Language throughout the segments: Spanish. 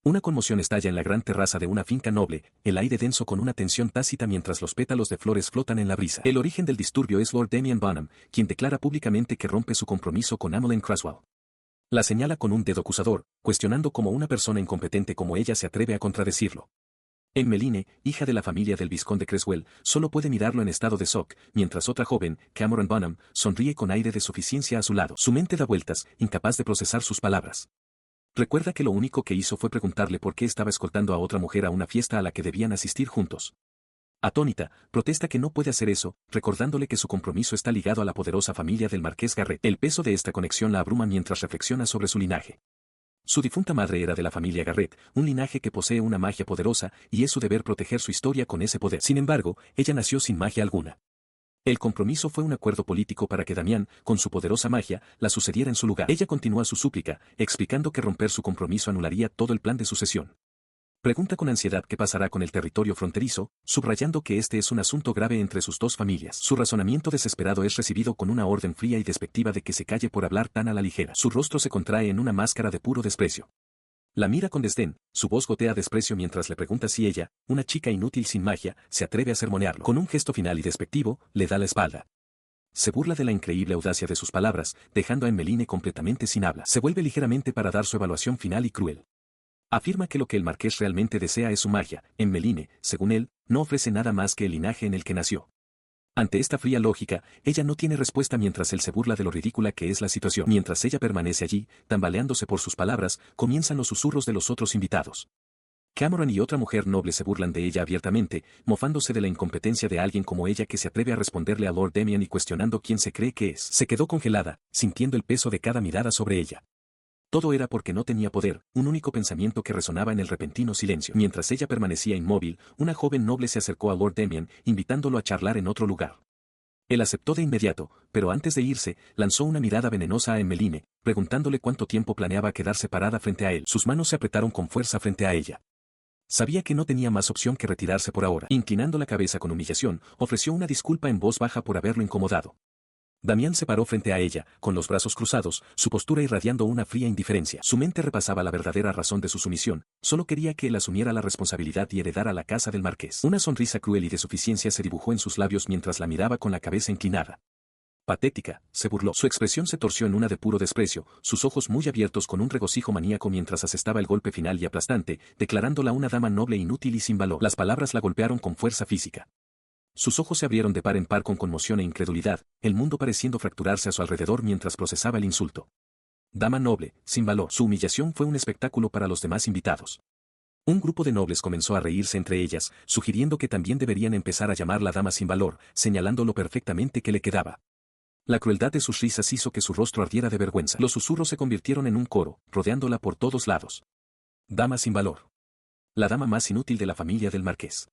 Una conmoción estalla en la gran terraza de una finca noble, el aire denso con una tensión tácita mientras los pétalos de flores flotan en la brisa. El origen del disturbio es Lord Damian Bonham, quien declara públicamente que rompe su compromiso con Emmeline Cresswell. La señala con un dedo acusador, cuestionando cómo una persona incompetente como ella se atreve a contradecirlo. Emmeline, hija de la familia del vizconde Cresswell, solo puede mirarlo en estado de shock, mientras otra joven, Cameron Bonham, sonríe con aire de suficiencia a su lado. Su mente da vueltas, incapaz de procesar sus palabras. Recuerda que lo único que hizo fue preguntarle por qué estaba escoltando a otra mujer a una fiesta a la que debían asistir juntos. Atónita, protesta que no puede hacer eso, recordándole que su compromiso está ligado a la poderosa familia del marqués Garrett. El peso de esta conexión la abruma mientras reflexiona sobre su linaje. Su difunta madre era de la familia Garrett, un linaje que posee una magia poderosa, y es su deber proteger su historia con ese poder. Sin embargo, ella nació sin magia alguna. El compromiso fue un acuerdo político para que Damián, con su poderosa magia, la sucediera en su lugar. Ella continúa su súplica, explicando que romper su compromiso anularía todo el plan de sucesión. Pregunta con ansiedad qué pasará con el territorio fronterizo, subrayando que este es un asunto grave entre sus dos familias. Su razonamiento desesperado es recibido con una orden fría y despectiva de que se calle por hablar tan a la ligera. Su rostro se contrae en una máscara de puro desprecio. La mira con desdén, su voz gotea desprecio mientras le pregunta si ella, una chica inútil sin magia, se atreve a sermonearlo. Con un gesto final y despectivo, le da la espalda. Se burla de la increíble audacia de sus palabras, dejando a Emmeline completamente sin habla. Se vuelve ligeramente para dar su evaluación final y cruel. Afirma que lo que el marqués realmente desea es su magia. Emmeline, según él, no ofrece nada más que el linaje en el que nació. Ante esta fría lógica, ella no tiene respuesta mientras él se burla de lo ridícula que es la situación. Mientras ella permanece allí, tambaleándose por sus palabras, comienzan los susurros de los otros invitados. Cameron y otra mujer noble se burlan de ella abiertamente, mofándose de la incompetencia de alguien como ella que se atreve a responderle a Lord Damian y cuestionando quién se cree que es. Se quedó congelada, sintiendo el peso de cada mirada sobre ella. Todo era porque no tenía poder, un único pensamiento que resonaba en el repentino silencio. Mientras ella permanecía inmóvil, una joven noble se acercó a Lord Damian, invitándolo a charlar en otro lugar. Él aceptó de inmediato, pero antes de irse, lanzó una mirada venenosa a Emmeline, preguntándole cuánto tiempo planeaba quedarse parada frente a él. Sus manos se apretaron con fuerza frente a ella. Sabía que no tenía más opción que retirarse por ahora. Inclinando la cabeza con humillación, ofreció una disculpa en voz baja por haberlo incomodado. Damián se paró frente a ella, con los brazos cruzados, su postura irradiando una fría indiferencia. Su mente repasaba la verdadera razón de su sumisión, solo quería que él asumiera la responsabilidad y heredara la casa del marqués. Una sonrisa cruel y de suficiencia se dibujó en sus labios mientras la miraba con la cabeza inclinada. Patética, se burló. Su expresión se torció en una de puro desprecio, sus ojos muy abiertos con un regocijo maníaco mientras asestaba el golpe final y aplastante, declarándola una dama noble inútil y sin valor. Las palabras la golpearon con fuerza física. Sus ojos se abrieron de par en par con conmoción e incredulidad, el mundo pareciendo fracturarse a su alrededor mientras procesaba el insulto. Dama noble, sin valor. Su humillación fue un espectáculo para los demás invitados. Un grupo de nobles comenzó a reírse entre ellas, sugiriendo que también deberían empezar a llamarla dama sin valor, señalando lo perfectamente que le quedaba. La crueldad de sus risas hizo que su rostro ardiera de vergüenza. Los susurros se convirtieron en un coro, rodeándola por todos lados. Dama sin valor. La dama más inútil de la familia del marqués.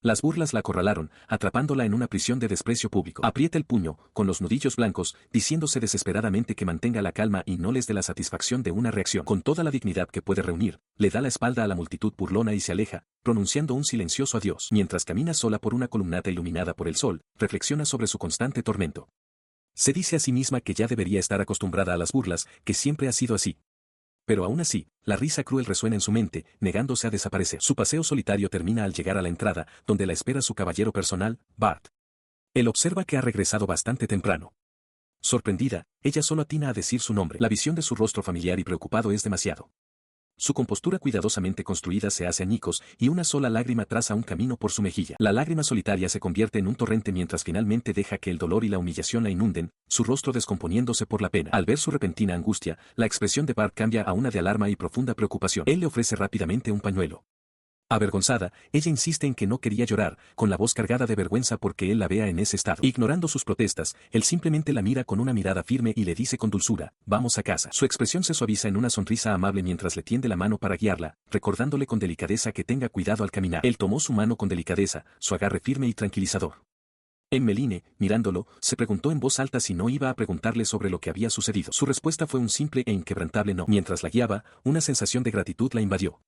Las burlas la acorralaron, atrapándola en una prisión de desprecio público. Aprieta el puño, con los nudillos blancos, diciéndose desesperadamente que mantenga la calma y no les dé la satisfacción de una reacción. Con toda la dignidad que puede reunir, le da la espalda a la multitud burlona y se aleja, pronunciando un silencioso adiós. Mientras camina sola por una columnata iluminada por el sol, reflexiona sobre su constante tormento. Se dice a sí misma que ya debería estar acostumbrada a las burlas, que siempre ha sido así. Pero aún así, la risa cruel resuena en su mente, negándose a desaparecer. Su paseo solitario termina al llegar a la entrada, donde la espera su caballero personal, Bart. Él observa que ha regresado bastante temprano. Sorprendida, ella solo atina a decir su nombre. La visión de su rostro familiar y preocupado es demasiado. Su compostura cuidadosamente construida se hace añicos y una sola lágrima traza un camino por su mejilla. La lágrima solitaria se convierte en un torrente mientras finalmente deja que el dolor y la humillación la inunden, su rostro descomponiéndose por la pena. Al ver su repentina angustia, la expresión de Bart cambia a una de alarma y profunda preocupación. Él le ofrece rápidamente un pañuelo. Avergonzada, ella insiste en que no quería llorar, con la voz cargada de vergüenza porque él la vea en ese estado. Ignorando sus protestas, él simplemente la mira con una mirada firme y le dice con dulzura, vamos a casa. Su expresión se suaviza en una sonrisa amable mientras le tiende la mano para guiarla, recordándole con delicadeza que tenga cuidado al caminar. Él tomó su mano con delicadeza, su agarre firme y tranquilizador. Emmeline, mirándolo, se preguntó en voz alta si no iba a preguntarle sobre lo que había sucedido. Su respuesta fue un simple e inquebrantable no. Mientras la guiaba, una sensación de gratitud la invadió.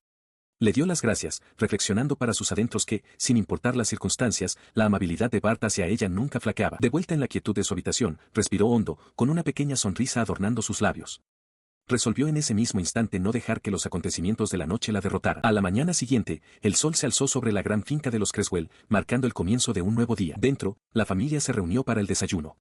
Le dio las gracias, reflexionando para sus adentros que, sin importar las circunstancias, la amabilidad de Bart hacia ella nunca flaqueaba. De vuelta en la quietud de su habitación, respiró hondo, con una pequeña sonrisa adornando sus labios. Resolvió en ese mismo instante no dejar que los acontecimientos de la noche la derrotaran. A la mañana siguiente, el sol se alzó sobre la gran finca de los Creswell, marcando el comienzo de un nuevo día. Dentro, la familia se reunió para el desayuno.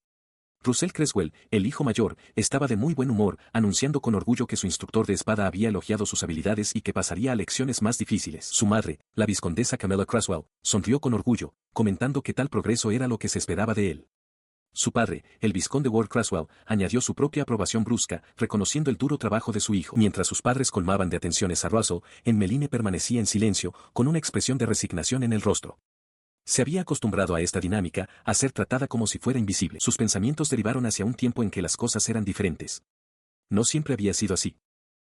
Russell Creswell, el hijo mayor, estaba de muy buen humor, anunciando con orgullo que su instructor de espada había elogiado sus habilidades y que pasaría a lecciones más difíciles. Su madre, la viscondesa Camilla Creswell, sonrió con orgullo, comentando que tal progreso era lo que se esperaba de él. Su padre, el vizconde Ward Creswell, añadió su propia aprobación brusca, reconociendo el duro trabajo de su hijo. Mientras sus padres colmaban de atenciones a Russell, Emmeline permanecía en silencio, con una expresión de resignación en el rostro. Se había acostumbrado a esta dinámica, a ser tratada como si fuera invisible. Sus pensamientos derivaron hacia un tiempo en que las cosas eran diferentes. No siempre había sido así.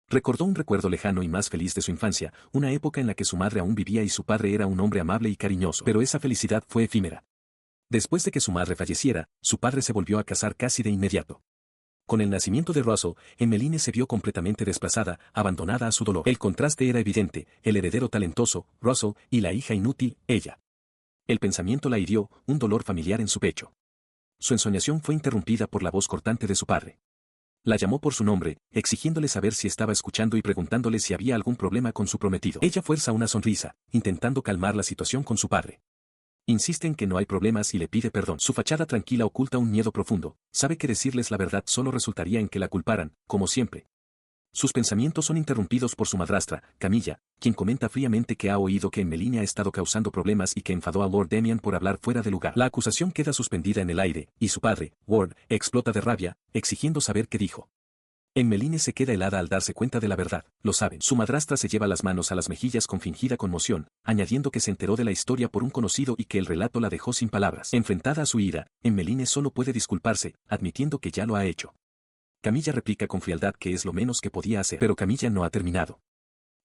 Recordó un recuerdo lejano y más feliz de su infancia, una época en la que su madre aún vivía y su padre era un hombre amable y cariñoso. Pero esa felicidad fue efímera. Después de que su madre falleciera, su padre se volvió a casar casi de inmediato. Con el nacimiento de Russell, Emmeline se vio completamente desplazada, abandonada a su dolor. El contraste era evidente, el heredero talentoso, Russell, y la hija inútil, ella. El pensamiento la hirió, un dolor familiar en su pecho. Su ensoñación fue interrumpida por la voz cortante de su padre. La llamó por su nombre, exigiéndole saber si estaba escuchando y preguntándole si había algún problema con su prometido. Ella fuerza una sonrisa, intentando calmar la situación con su padre. Insiste en que no hay problemas y le pide perdón. Su fachada tranquila oculta un miedo profundo, sabe que decirles la verdad solo resultaría en que la culparan, como siempre. Sus pensamientos son interrumpidos por su madrastra, Camilla, quien comenta fríamente que ha oído que Emmeline ha estado causando problemas y que enfadó a Lord Damian por hablar fuera de lugar. La acusación queda suspendida en el aire, y su padre, Ward, explota de rabia, exigiendo saber qué dijo. Emmeline se queda helada al darse cuenta de la verdad, lo saben. Su madrastra se lleva las manos a las mejillas con fingida conmoción, añadiendo que se enteró de la historia por un conocido y que el relato la dejó sin palabras. Enfrentada a su ira, Emmeline solo puede disculparse, admitiendo que ya lo ha hecho. Camilla replica con frialdad que es lo menos que podía hacer. Pero Camilla no ha terminado.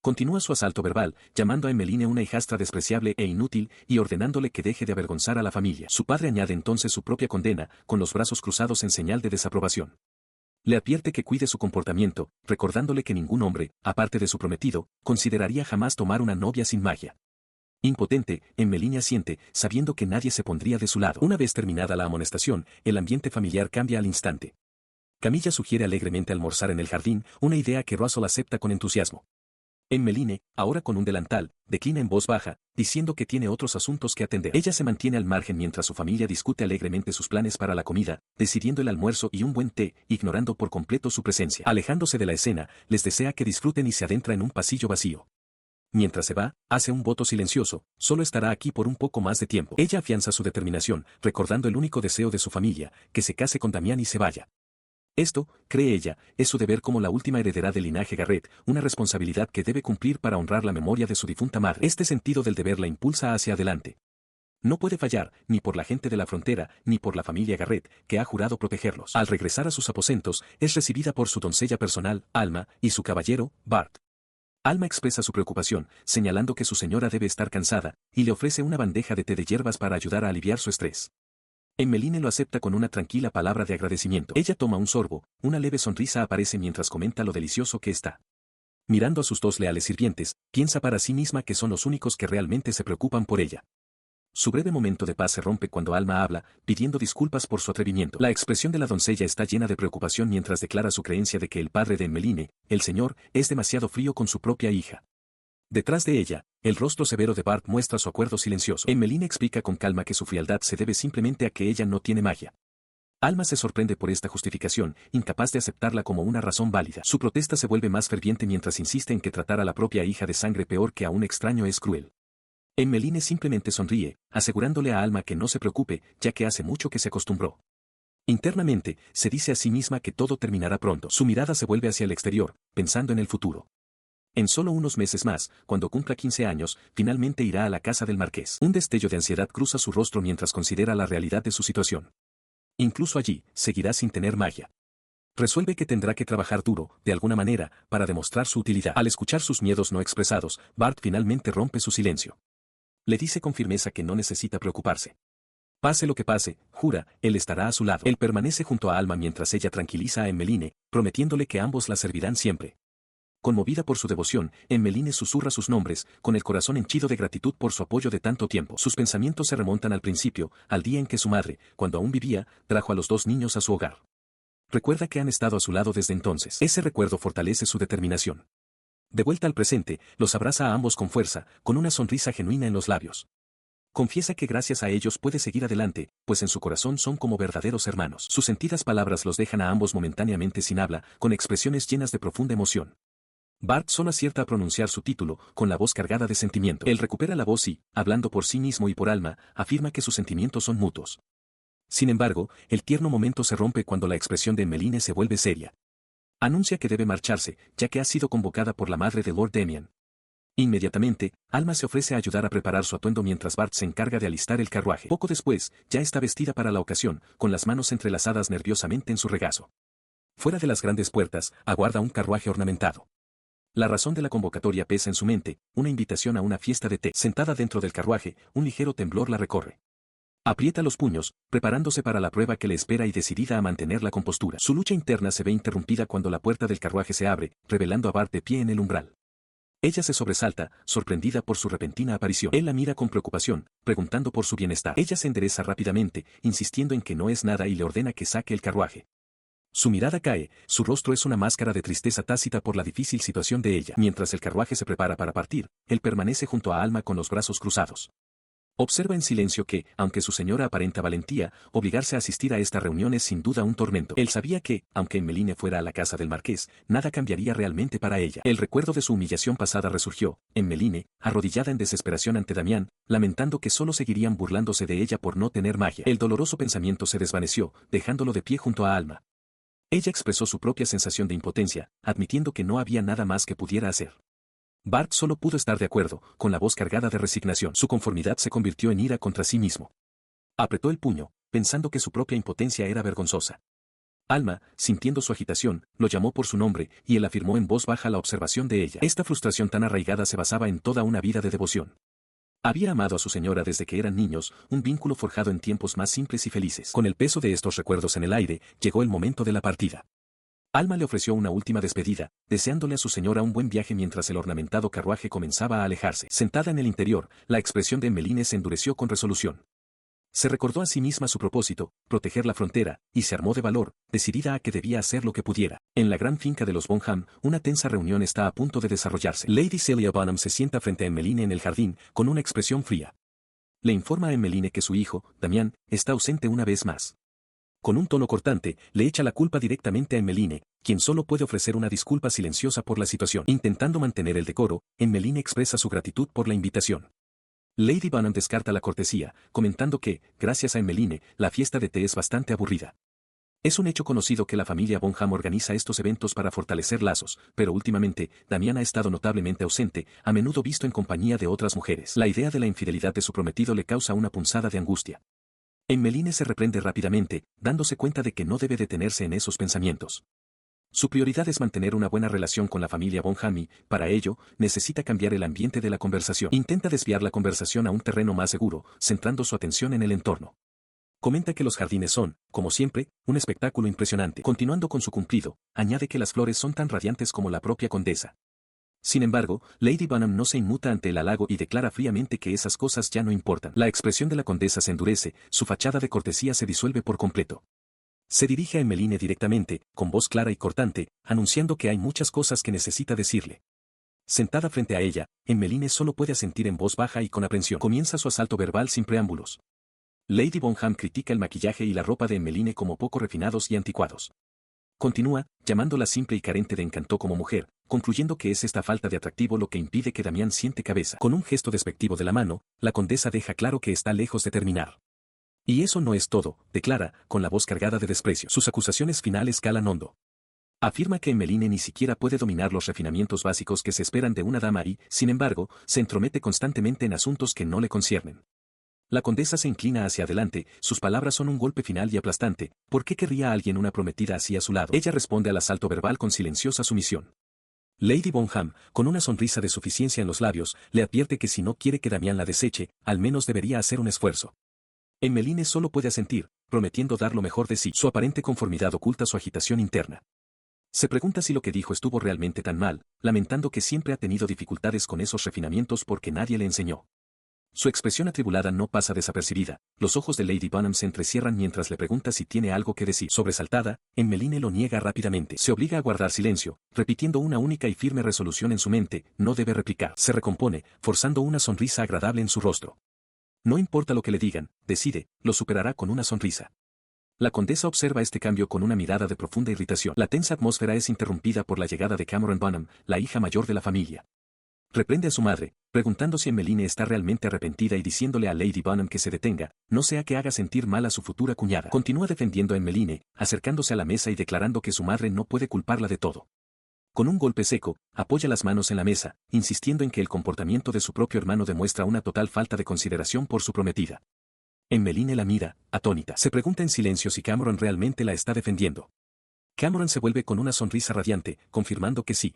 Continúa su asalto verbal, llamando a Emmeline una hijastra despreciable e inútil y ordenándole que deje de avergonzar a la familia. Su padre añade entonces su propia condena, con los brazos cruzados en señal de desaprobación. Le advierte que cuide su comportamiento, recordándole que ningún hombre, aparte de su prometido, consideraría jamás tomar una novia sin magia. Impotente, Emmeline asiente, sabiendo que nadie se pondría de su lado. Una vez terminada la amonestación, el ambiente familiar cambia al instante. Camilla sugiere alegremente almorzar en el jardín, una idea que Russell acepta con entusiasmo. Emmeline, ahora con un delantal, declina en voz baja, diciendo que tiene otros asuntos que atender. Ella se mantiene al margen mientras su familia discute alegremente sus planes para la comida, decidiendo el almuerzo y un buen té, ignorando por completo su presencia. Alejándose de la escena, les desea que disfruten y se adentra en un pasillo vacío. Mientras se va, hace un voto silencioso, solo estará aquí por un poco más de tiempo. Ella afianza su determinación, recordando el único deseo de su familia, que se case con Damian y se vaya. Esto, cree ella, es su deber como la última heredera del linaje Garrett, una responsabilidad que debe cumplir para honrar la memoria de su difunta madre. Este sentido del deber la impulsa hacia adelante. No puede fallar, ni por la gente de la frontera, ni por la familia Garrett, que ha jurado protegerlos. Al regresar a sus aposentos, es recibida por su doncella personal, Alma, y su caballero, Bart. Alma expresa su preocupación, señalando que su señora debe estar cansada, y le ofrece una bandeja de té de hierbas para ayudar a aliviar su estrés. Emmeline lo acepta con una tranquila palabra de agradecimiento. Ella toma un sorbo, una leve sonrisa aparece mientras comenta lo delicioso que está. Mirando a sus dos leales sirvientes, piensa para sí misma que son los únicos que realmente se preocupan por ella. Su breve momento de paz se rompe cuando Alma habla, pidiendo disculpas por su atrevimiento. La expresión de la doncella está llena de preocupación mientras declara su creencia de que el padre de Emmeline, el señor, es demasiado frío con su propia hija. Detrás de ella, el rostro severo de Bart muestra su acuerdo silencioso. Emmeline explica con calma que su frialdad se debe simplemente a que ella no tiene magia. Alma se sorprende por esta justificación, incapaz de aceptarla como una razón válida. Su protesta se vuelve más ferviente mientras insiste en que tratar a la propia hija de sangre peor que a un extraño es cruel. Emmeline simplemente sonríe, asegurándole a Alma que no se preocupe, ya que hace mucho que se acostumbró. Internamente, se dice a sí misma que todo terminará pronto. Su mirada se vuelve hacia el exterior, pensando en el futuro. En solo unos meses más, cuando cumpla 15 años, finalmente irá a la casa del marqués. Un destello de ansiedad cruza su rostro mientras considera la realidad de su situación. Incluso allí, seguirá sin tener magia. Resuelve que tendrá que trabajar duro, de alguna manera, para demostrar su utilidad. Al escuchar sus miedos no expresados, Bart finalmente rompe su silencio. Le dice con firmeza que no necesita preocuparse. Pase lo que pase, jura, él estará a su lado. Él permanece junto a Alma mientras ella tranquiliza a Emmeline, prometiéndole que ambos la servirán siempre. Conmovida por su devoción, Emmeline susurra sus nombres, con el corazón henchido de gratitud por su apoyo de tanto tiempo. Sus pensamientos se remontan al principio, al día en que su madre, cuando aún vivía, trajo a los dos niños a su hogar. recuerda que han estado a su lado desde entonces. Ese recuerdo fortalece su determinación. De vuelta al presente, los abraza a ambos con fuerza, con una sonrisa genuina en los labios. Confiesa que gracias a ellos puede seguir adelante, pues en su corazón son como verdaderos hermanos. Sus sentidas palabras los dejan a ambos momentáneamente sin habla, con expresiones llenas de profunda emoción. Bart solo acierta a pronunciar su título, con la voz cargada de sentimiento. Él recupera la voz y, hablando por sí mismo y por Alma, afirma que sus sentimientos son mutuos. Sin embargo, el tierno momento se rompe cuando la expresión de Emmeline se vuelve seria. Anuncia que debe marcharse, ya que ha sido convocada por la madre de Lord Damien. Inmediatamente, Alma se ofrece a ayudar a preparar su atuendo mientras Bart se encarga de alistar el carruaje. Poco después, ya está vestida para la ocasión, con las manos entrelazadas nerviosamente en su regazo. Fuera de las grandes puertas, aguarda un carruaje ornamentado. La razón de la convocatoria pesa en su mente, una invitación a una fiesta de té. Sentada dentro del carruaje, un ligero temblor la recorre. Aprieta los puños, preparándose para la prueba que le espera y decidida a mantener la compostura. Su lucha interna se ve interrumpida cuando la puerta del carruaje se abre, revelando a Bart de pie en el umbral. Ella se sobresalta, sorprendida por su repentina aparición. Él la mira con preocupación, preguntando por su bienestar. Ella se endereza rápidamente, insistiendo en que no es nada y le ordena que saque el carruaje. Su mirada cae, su rostro es una máscara de tristeza tácita por la difícil situación de ella. Mientras el carruaje se prepara para partir, él permanece junto a Alma con los brazos cruzados. Observa en silencio que, aunque su señora aparenta valentía, obligarse a asistir a esta reunión es sin duda un tormento. Él sabía que, aunque Emmeline fuera a la casa del marqués, nada cambiaría realmente para ella. El recuerdo de su humillación pasada resurgió, Emmeline, arrodillada en desesperación ante Damián, lamentando que solo seguirían burlándose de ella por no tener magia. El doloroso pensamiento se desvaneció, dejándolo de pie junto a Alma. Ella expresó su propia sensación de impotencia, admitiendo que no había nada más que pudiera hacer. Bart solo pudo estar de acuerdo, con la voz cargada de resignación. Su conformidad se convirtió en ira contra sí mismo. Apretó el puño, pensando que su propia impotencia era vergonzosa. Alma, sintiendo su agitación, lo llamó por su nombre, y él afirmó en voz baja la observación de ella. Esta frustración tan arraigada se basaba en toda una vida de devoción. Había amado a su señora desde que eran niños, un vínculo forjado en tiempos más simples y felices. Con el peso de estos recuerdos en el aire, llegó el momento de la partida. Alma le ofreció una última despedida, deseándole a su señora un buen viaje mientras el ornamentado carruaje comenzaba a alejarse. Sentada en el interior, la expresión de Emmeline se endureció con resolución. Se recordó a sí misma su propósito, proteger la frontera, y se armó de valor, decidida a que debía hacer lo que pudiera. En la gran finca de los Bonham, una tensa reunión está a punto de desarrollarse. Lady Celia Bonham se sienta frente a Emmeline en el jardín, con una expresión fría. Le informa a Emmeline que su hijo, Damián, está ausente una vez más. Con un tono cortante, le echa la culpa directamente a Emmeline, quien solo puede ofrecer una disculpa silenciosa por la situación. Intentando mantener el decoro, Emmeline expresa su gratitud por la invitación. Lady Bonham descarta la cortesía, comentando que, gracias a Emmeline, la fiesta de té es bastante aburrida. Es un hecho conocido que la familia Bonham organiza estos eventos para fortalecer lazos, pero últimamente, Damián ha estado notablemente ausente, a menudo visto en compañía de otras mujeres. La idea de la infidelidad de su prometido le causa una punzada de angustia. Emmeline se reprende rápidamente, dándose cuenta de que no debe detenerse en esos pensamientos. Su prioridad es mantener una buena relación con la familia Bonham y, para ello, necesita cambiar el ambiente de la conversación. Intenta desviar la conversación a un terreno más seguro, centrando su atención en el entorno. Comenta que los jardines son, como siempre, un espectáculo impresionante. Continuando con su cumplido, añade que las flores son tan radiantes como la propia condesa. Sin embargo, Lady Bonham no se inmuta ante el halago y declara fríamente que esas cosas ya no importan. La expresión de la condesa se endurece, su fachada de cortesía se disuelve por completo. Se dirige a Emmeline directamente, con voz clara y cortante, anunciando que hay muchas cosas que necesita decirle. Sentada frente a ella, Emmeline solo puede asentir en voz baja y con aprensión. Comienza su asalto verbal sin preámbulos. Lady Bonham critica el maquillaje y la ropa de Emmeline como poco refinados y anticuados. Continúa, llamándola simple y carente de encanto como mujer, concluyendo que es esta falta de atractivo lo que impide que Damián siente cabeza. Con un gesto despectivo de la mano, la condesa deja claro que está lejos de terminar. Y eso no es todo, declara, con la voz cargada de desprecio. Sus acusaciones finales calan hondo. Afirma que Emmeline ni siquiera puede dominar los refinamientos básicos que se esperan de una dama y, sin embargo, se entromete constantemente en asuntos que no le conciernen. La condesa se inclina hacia adelante, sus palabras son un golpe final y aplastante. ¿Por qué querría alguien una prometida así a su lado? Ella responde al asalto verbal con silenciosa sumisión. Lady Bonham, con una sonrisa de suficiencia en los labios, le advierte que si no quiere que Damián la deseche, al menos debería hacer un esfuerzo. Emmeline solo puede asentir, prometiendo dar lo mejor de sí. Su aparente conformidad oculta su agitación interna. Se pregunta si lo que dijo estuvo realmente tan mal, lamentando que siempre ha tenido dificultades con esos refinamientos porque nadie le enseñó. Su expresión atribulada no pasa desapercibida, los ojos de Lady Bonham se entrecierran mientras le pregunta si tiene algo que decir. Sobresaltada, Emmeline lo niega rápidamente. Se obliga a guardar silencio, repitiendo una única y firme resolución en su mente, no debe replicar. Se recompone, forzando una sonrisa agradable en su rostro. No importa lo que le digan, decide, lo superará con una sonrisa. La condesa observa este cambio con una mirada de profunda irritación. La tensa atmósfera es interrumpida por la llegada de Cameron Bonham, la hija mayor de la familia. Reprende a su madre, preguntando si Emmeline está realmente arrepentida y diciéndole a Lady Bonham que se detenga, no sea que haga sentir mal a su futura cuñada. Continúa defendiendo a Emmeline, acercándose a la mesa y declarando que su madre no puede culparla de todo. Con un golpe seco, apoya las manos en la mesa, insistiendo en que el comportamiento de su propio hermano demuestra una total falta de consideración por su prometida. Emmeline la mira, atónita. Se pregunta en silencio si Cameron realmente la está defendiendo. Cameron se vuelve con una sonrisa radiante, confirmando que sí.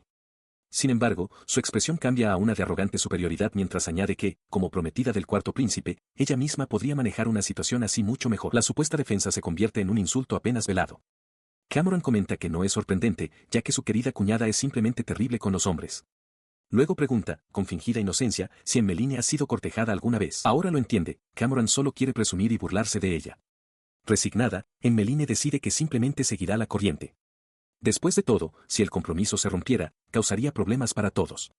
Sin embargo, su expresión cambia a una de arrogante superioridad mientras añade que, como prometida del cuarto príncipe, ella misma podría manejar una situación así mucho mejor. La supuesta defensa se convierte en un insulto apenas velado. Cameron comenta que no es sorprendente, ya que su querida cuñada es simplemente terrible con los hombres. Luego pregunta, con fingida inocencia, si Emmeline ha sido cortejada alguna vez. Ahora lo entiende, Cameron solo quiere presumir y burlarse de ella. Resignada, Emmeline decide que simplemente seguirá la corriente. Después de todo, si el compromiso se rompiera, causaría problemas para todos.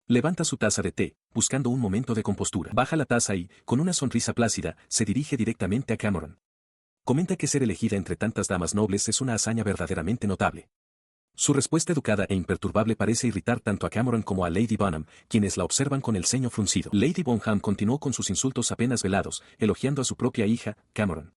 Levanta su taza de té, buscando un momento de compostura. Baja la taza y, con una sonrisa plácida, se dirige directamente a Cameron. Comenta que ser elegida entre tantas damas nobles es una hazaña verdaderamente notable. Su respuesta educada e imperturbable parece irritar tanto a Cameron como a Lady Bonham, quienes la observan con el ceño fruncido. Lady Bonham continuó con sus insultos apenas velados, elogiando a su propia hija, Cameron.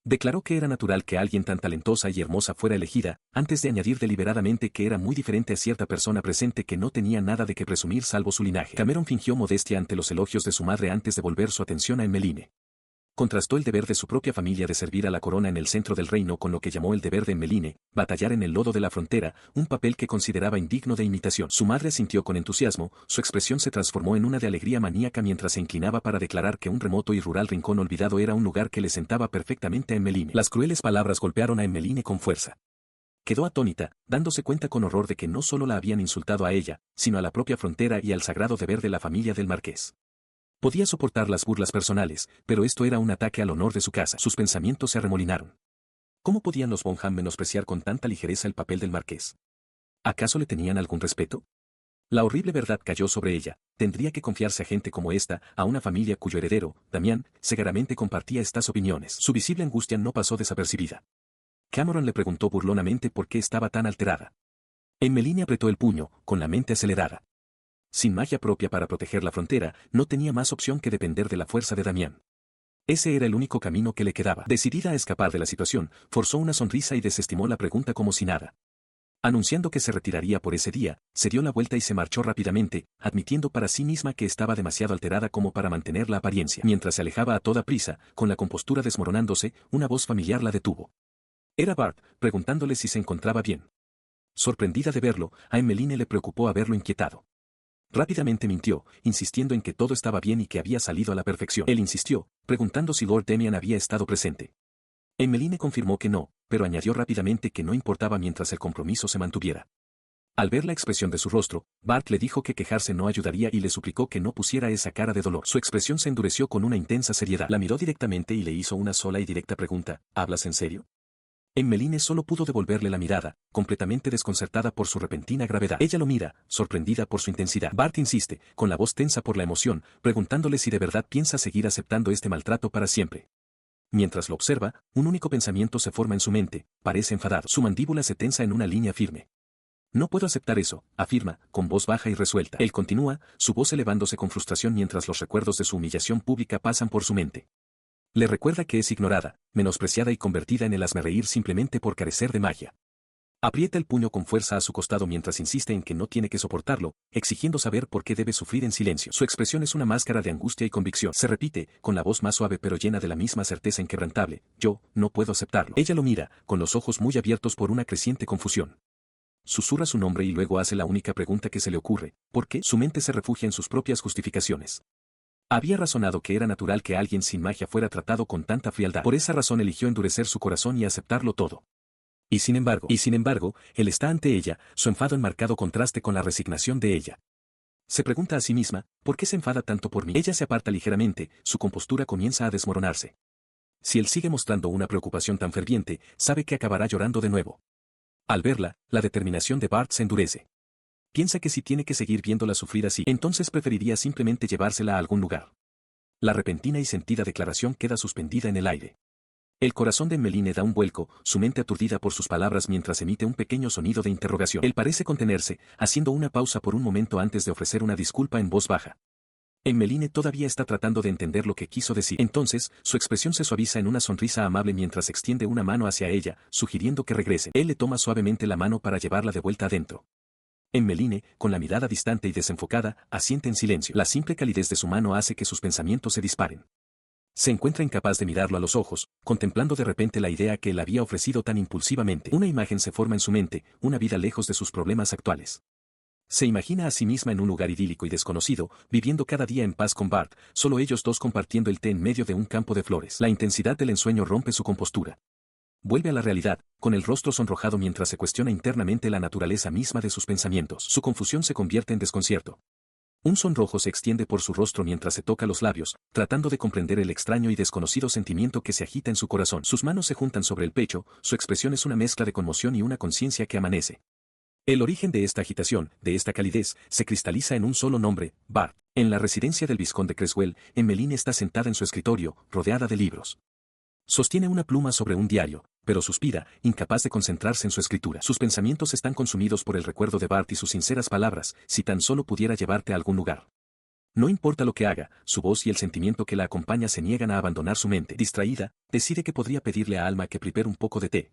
Declaró que era natural que alguien tan talentosa y hermosa fuera elegida, antes de añadir deliberadamente que era muy diferente a cierta persona presente que no tenía nada de qué presumir salvo su linaje. Cameron fingió modestia ante los elogios de su madre antes de volver su atención a Emmeline. Contrastó el deber de su propia familia de servir a la corona en el centro del reino con lo que llamó el deber de Emmeline, batallar en el lodo de la frontera, un papel que consideraba indigno de imitación. Su madre asintió con entusiasmo, su expresión se transformó en una de alegría maníaca mientras se inclinaba para declarar que un remoto y rural rincón olvidado era un lugar que le sentaba perfectamente a Emmeline. Las crueles palabras golpearon a Emmeline con fuerza. Quedó atónita, dándose cuenta con horror de que no solo la habían insultado a ella, sino a la propia frontera y al sagrado deber de la familia del marqués. Podía soportar las burlas personales, pero esto era un ataque al honor de su casa. Sus pensamientos se arremolinaron. ¿Cómo podían los Bonham menospreciar con tanta ligereza el papel del marqués? ¿Acaso le tenían algún respeto? La horrible verdad cayó sobre ella, tendría que confiarse a gente como esta, a una familia cuyo heredero, Damián, cegaramente compartía estas opiniones. Su visible angustia no pasó desapercibida. Cameron le preguntó burlonamente por qué estaba tan alterada. Emmeline apretó el puño, con la mente acelerada. Sin magia propia para proteger la frontera, no tenía más opción que depender de la fuerza de Damián. Ese era el único camino que le quedaba. Decidida a escapar de la situación, forzó una sonrisa y desestimó la pregunta como si nada. Anunciando que se retiraría por ese día, se dio la vuelta y se marchó rápidamente, admitiendo para sí misma que estaba demasiado alterada como para mantener la apariencia. Mientras se alejaba a toda prisa, con la compostura desmoronándose, una voz familiar la detuvo. Era Bart, preguntándole si se encontraba bien. Sorprendida de verlo, a Emmeline le preocupó haberlo inquietado. Rápidamente mintió, insistiendo en que todo estaba bien y que había salido a la perfección. Él insistió, preguntando si Lord Damian había estado presente. Emmeline confirmó que no, pero añadió rápidamente que no importaba mientras el compromiso se mantuviera. Al ver la expresión de su rostro, Bart le dijo que quejarse no ayudaría y le suplicó que no pusiera esa cara de dolor. Su expresión se endureció con una intensa seriedad. La miró directamente y le hizo una sola y directa pregunta, ¿hablas en serio? Emmeline solo pudo devolverle la mirada, completamente desconcertada por su repentina gravedad. Ella lo mira, sorprendida por su intensidad. Bart insiste, con la voz tensa por la emoción, preguntándole si de verdad piensa seguir aceptando este maltrato para siempre. Mientras lo observa, un único pensamiento se forma en su mente, parece enfadado. Su mandíbula se tensa en una línea firme. No puedo aceptar eso, afirma, con voz baja y resuelta. Él continúa, su voz elevándose con frustración mientras los recuerdos de su humillación pública pasan por su mente. Le recuerda que es ignorada, menospreciada y convertida en el hazmerreír simplemente por carecer de magia. Aprieta el puño con fuerza a su costado mientras insiste en que no tiene que soportarlo, exigiendo saber por qué debe sufrir en silencio. Su expresión es una máscara de angustia y convicción. Se repite, con la voz más suave pero llena de la misma certeza inquebrantable, yo, no puedo aceptarlo. Ella lo mira, con los ojos muy abiertos por una creciente confusión. Susurra su nombre y luego hace la única pregunta que se le ocurre, ¿por qué? Su mente se refugia en sus propias justificaciones. Había razonado que era natural que alguien sin magia fuera tratado con tanta frialdad. Por esa razón eligió endurecer su corazón y aceptarlo todo. Y sin embargo, él está ante ella, su enfado en marcado contraste con la resignación de ella. Se pregunta a sí misma, ¿por qué se enfada tanto por mí? Ella se aparta ligeramente, su compostura comienza a desmoronarse. Si él sigue mostrando una preocupación tan ferviente, sabe que acabará llorando de nuevo. Al verla, la determinación de Bart se endurece. Piensa que si tiene que seguir viéndola sufrir así, entonces preferiría simplemente llevársela a algún lugar. La repentina y sentida declaración queda suspendida en el aire. El corazón de Emmeline da un vuelco, su mente aturdida por sus palabras mientras emite un pequeño sonido de interrogación. Él parece contenerse, haciendo una pausa por un momento antes de ofrecer una disculpa en voz baja. Emmeline todavía está tratando de entender lo que quiso decir. Entonces, su expresión se suaviza en una sonrisa amable mientras extiende una mano hacia ella, sugiriendo que regrese. Él le toma suavemente la mano para llevarla de vuelta adentro. Emmeline, con la mirada distante y desenfocada, asiente en silencio. La simple calidez de su mano hace que sus pensamientos se disparen. Se encuentra incapaz de mirarlo a los ojos, contemplando de repente la idea que él había ofrecido tan impulsivamente. Una imagen se forma en su mente, una vida lejos de sus problemas actuales. Se imagina a sí misma en un lugar idílico y desconocido, viviendo cada día en paz con Bart, solo ellos dos compartiendo el té en medio de un campo de flores. La intensidad del ensueño rompe su compostura. Vuelve a la realidad, con el rostro sonrojado mientras se cuestiona internamente la naturaleza misma de sus pensamientos. Su confusión se convierte en desconcierto. Un sonrojo se extiende por su rostro mientras se toca los labios, tratando de comprender el extraño y desconocido sentimiento que se agita en su corazón. Sus manos se juntan sobre el pecho, su expresión es una mezcla de conmoción y una conciencia que amanece. El origen de esta agitación, de esta calidez, se cristaliza en un solo nombre, Bart. En la residencia del vizconde Creswell, Emmeline está sentada en su escritorio, rodeada de libros. Sostiene una pluma sobre un diario, pero suspira, incapaz de concentrarse en su escritura. Sus pensamientos están consumidos por el recuerdo de Bart y sus sinceras palabras, si tan solo pudiera llevarte a algún lugar. No importa lo que haga, su voz y el sentimiento que la acompaña se niegan a abandonar su mente. Distraída, decide que podría pedirle a Alma que prepare un poco de té.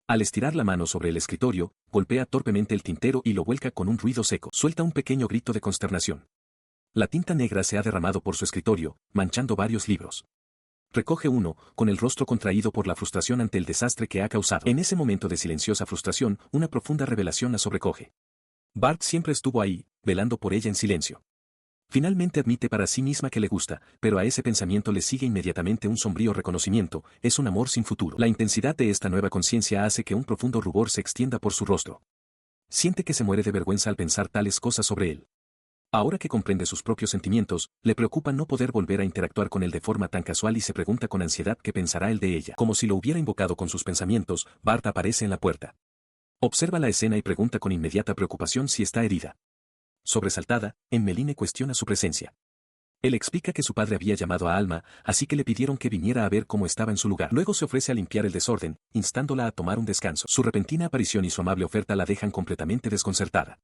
Al estirar la mano sobre el escritorio, golpea torpemente el tintero y lo vuelca con un ruido seco. Suelta un pequeño grito de consternación. La tinta negra se ha derramado por su escritorio, manchando varios libros. Recoge uno, con el rostro contraído por la frustración ante el desastre que ha causado. En ese momento de silenciosa frustración, una profunda revelación la sobrecoge. Bart siempre estuvo ahí, velando por ella en silencio. Finalmente admite para sí misma que le gusta, pero a ese pensamiento le sigue inmediatamente un sombrío reconocimiento, es un amor sin futuro. La intensidad de esta nueva conciencia hace que un profundo rubor se extienda por su rostro. Siente que se muere de vergüenza al pensar tales cosas sobre él. Ahora que comprende sus propios sentimientos, le preocupa no poder volver a interactuar con él de forma tan casual y se pregunta con ansiedad qué pensará él de ella. Como si lo hubiera invocado con sus pensamientos, Bart aparece en la puerta. Observa la escena y pregunta con inmediata preocupación si está herida. Sobresaltada, Emmeline cuestiona su presencia. Él explica que su padre había llamado a Alma, así que le pidieron que viniera a ver cómo estaba en su lugar. Luego se ofrece a limpiar el desorden, instándola a tomar un descanso. Su repentina aparición y su amable oferta la dejan completamente desconcertada.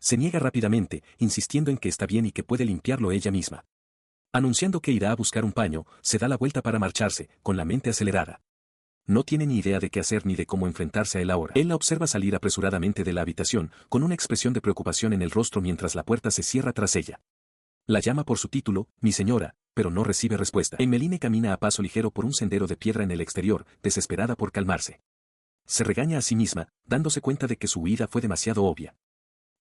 Se niega rápidamente, insistiendo en que está bien y que puede limpiarlo ella misma. Anunciando que irá a buscar un paño, se da la vuelta para marcharse, con la mente acelerada. No tiene ni idea de qué hacer ni de cómo enfrentarse a él ahora. Él la observa salir apresuradamente de la habitación, con una expresión de preocupación en el rostro mientras la puerta se cierra tras ella. La llama por su título, mi señora, pero no recibe respuesta. Emmeline camina a paso ligero por un sendero de piedra en el exterior, desesperada por calmarse. Se regaña a sí misma, dándose cuenta de que su huida fue demasiado obvia.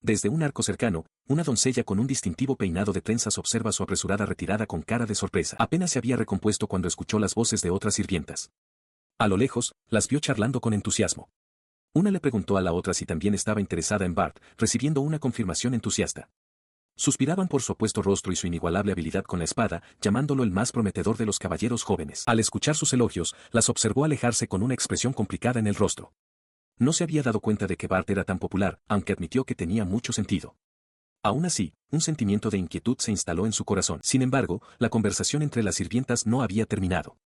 Desde un arco cercano, una doncella con un distintivo peinado de trenzas observa su apresurada retirada con cara de sorpresa. Apenas se había recompuesto cuando escuchó las voces de otras sirvientas. A lo lejos, las vio charlando con entusiasmo. Una le preguntó a la otra si también estaba interesada en Bart, recibiendo una confirmación entusiasta. Suspiraban por su apuesto rostro y su inigualable habilidad con la espada, llamándolo el más prometedor de los caballeros jóvenes. Al escuchar sus elogios, las observó alejarse con una expresión complicada en el rostro. No se había dado cuenta de que Bart era tan popular, aunque admitió que tenía mucho sentido. Aún así, un sentimiento de inquietud se instaló en su corazón. Sin embargo, la conversación entre las sirvientas no había terminado.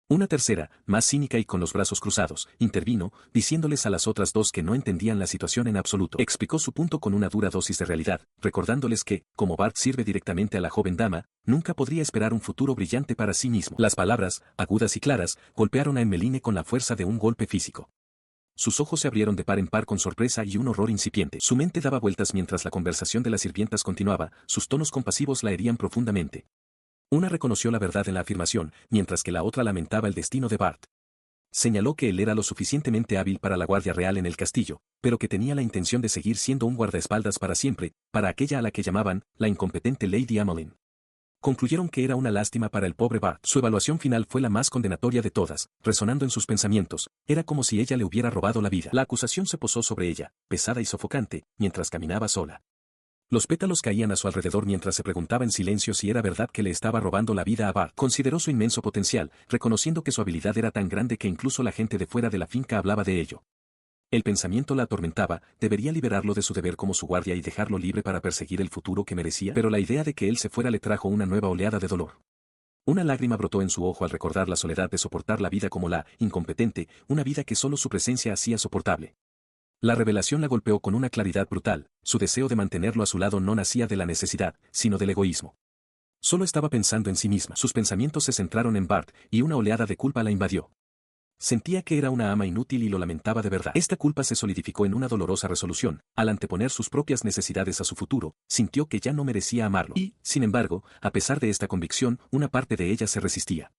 Una tercera, más cínica y con los brazos cruzados, intervino, diciéndoles a las otras dos que no entendían la situación en absoluto. Explicó su punto con una dura dosis de realidad, recordándoles que, como Bart sirve directamente a la joven dama, nunca podría esperar un futuro brillante para sí mismo. Las palabras, agudas y claras, golpearon a Emmeline con la fuerza de un golpe físico. Sus ojos se abrieron de par en par con sorpresa y un horror incipiente. Su mente daba vueltas mientras la conversación de las sirvientas continuaba, sus tonos compasivos la herían profundamente. Una reconoció la verdad en la afirmación, mientras que la otra lamentaba el destino de Bart. Señaló que él era lo suficientemente hábil para la Guardia Real en el castillo, pero que tenía la intención de seguir siendo un guardaespaldas para siempre, para aquella a la que llamaban, la incompetente Lady Emmeline. Concluyeron que era una lástima para el pobre Bart. Su evaluación final fue la más condenatoria de todas, resonando en sus pensamientos, era como si ella le hubiera robado la vida. La acusación se posó sobre ella, pesada y sofocante, mientras caminaba sola. Los pétalos caían a su alrededor mientras se preguntaba en silencio si era verdad que le estaba robando la vida a Bart. Consideró su inmenso potencial, reconociendo que su habilidad era tan grande que incluso la gente de fuera de la finca hablaba de ello. El pensamiento la atormentaba, debería liberarlo de su deber como su guardia y dejarlo libre para perseguir el futuro que merecía, pero la idea de que él se fuera le trajo una nueva oleada de dolor. Una lágrima brotó en su ojo al recordar la soledad de soportar la vida como la incompetente, una vida que solo su presencia hacía soportable. La revelación la golpeó con una claridad brutal, su deseo de mantenerlo a su lado no nacía de la necesidad, sino del egoísmo. Solo estaba pensando en sí misma. Sus pensamientos se centraron en Bart, y una oleada de culpa la invadió. Sentía que era una ama inútil y lo lamentaba de verdad. Esta culpa se solidificó en una dolorosa resolución. Al anteponer sus propias necesidades a su futuro, sintió que ya no merecía amarlo. Y, sin embargo, a pesar de esta convicción, una parte de ella se resistía.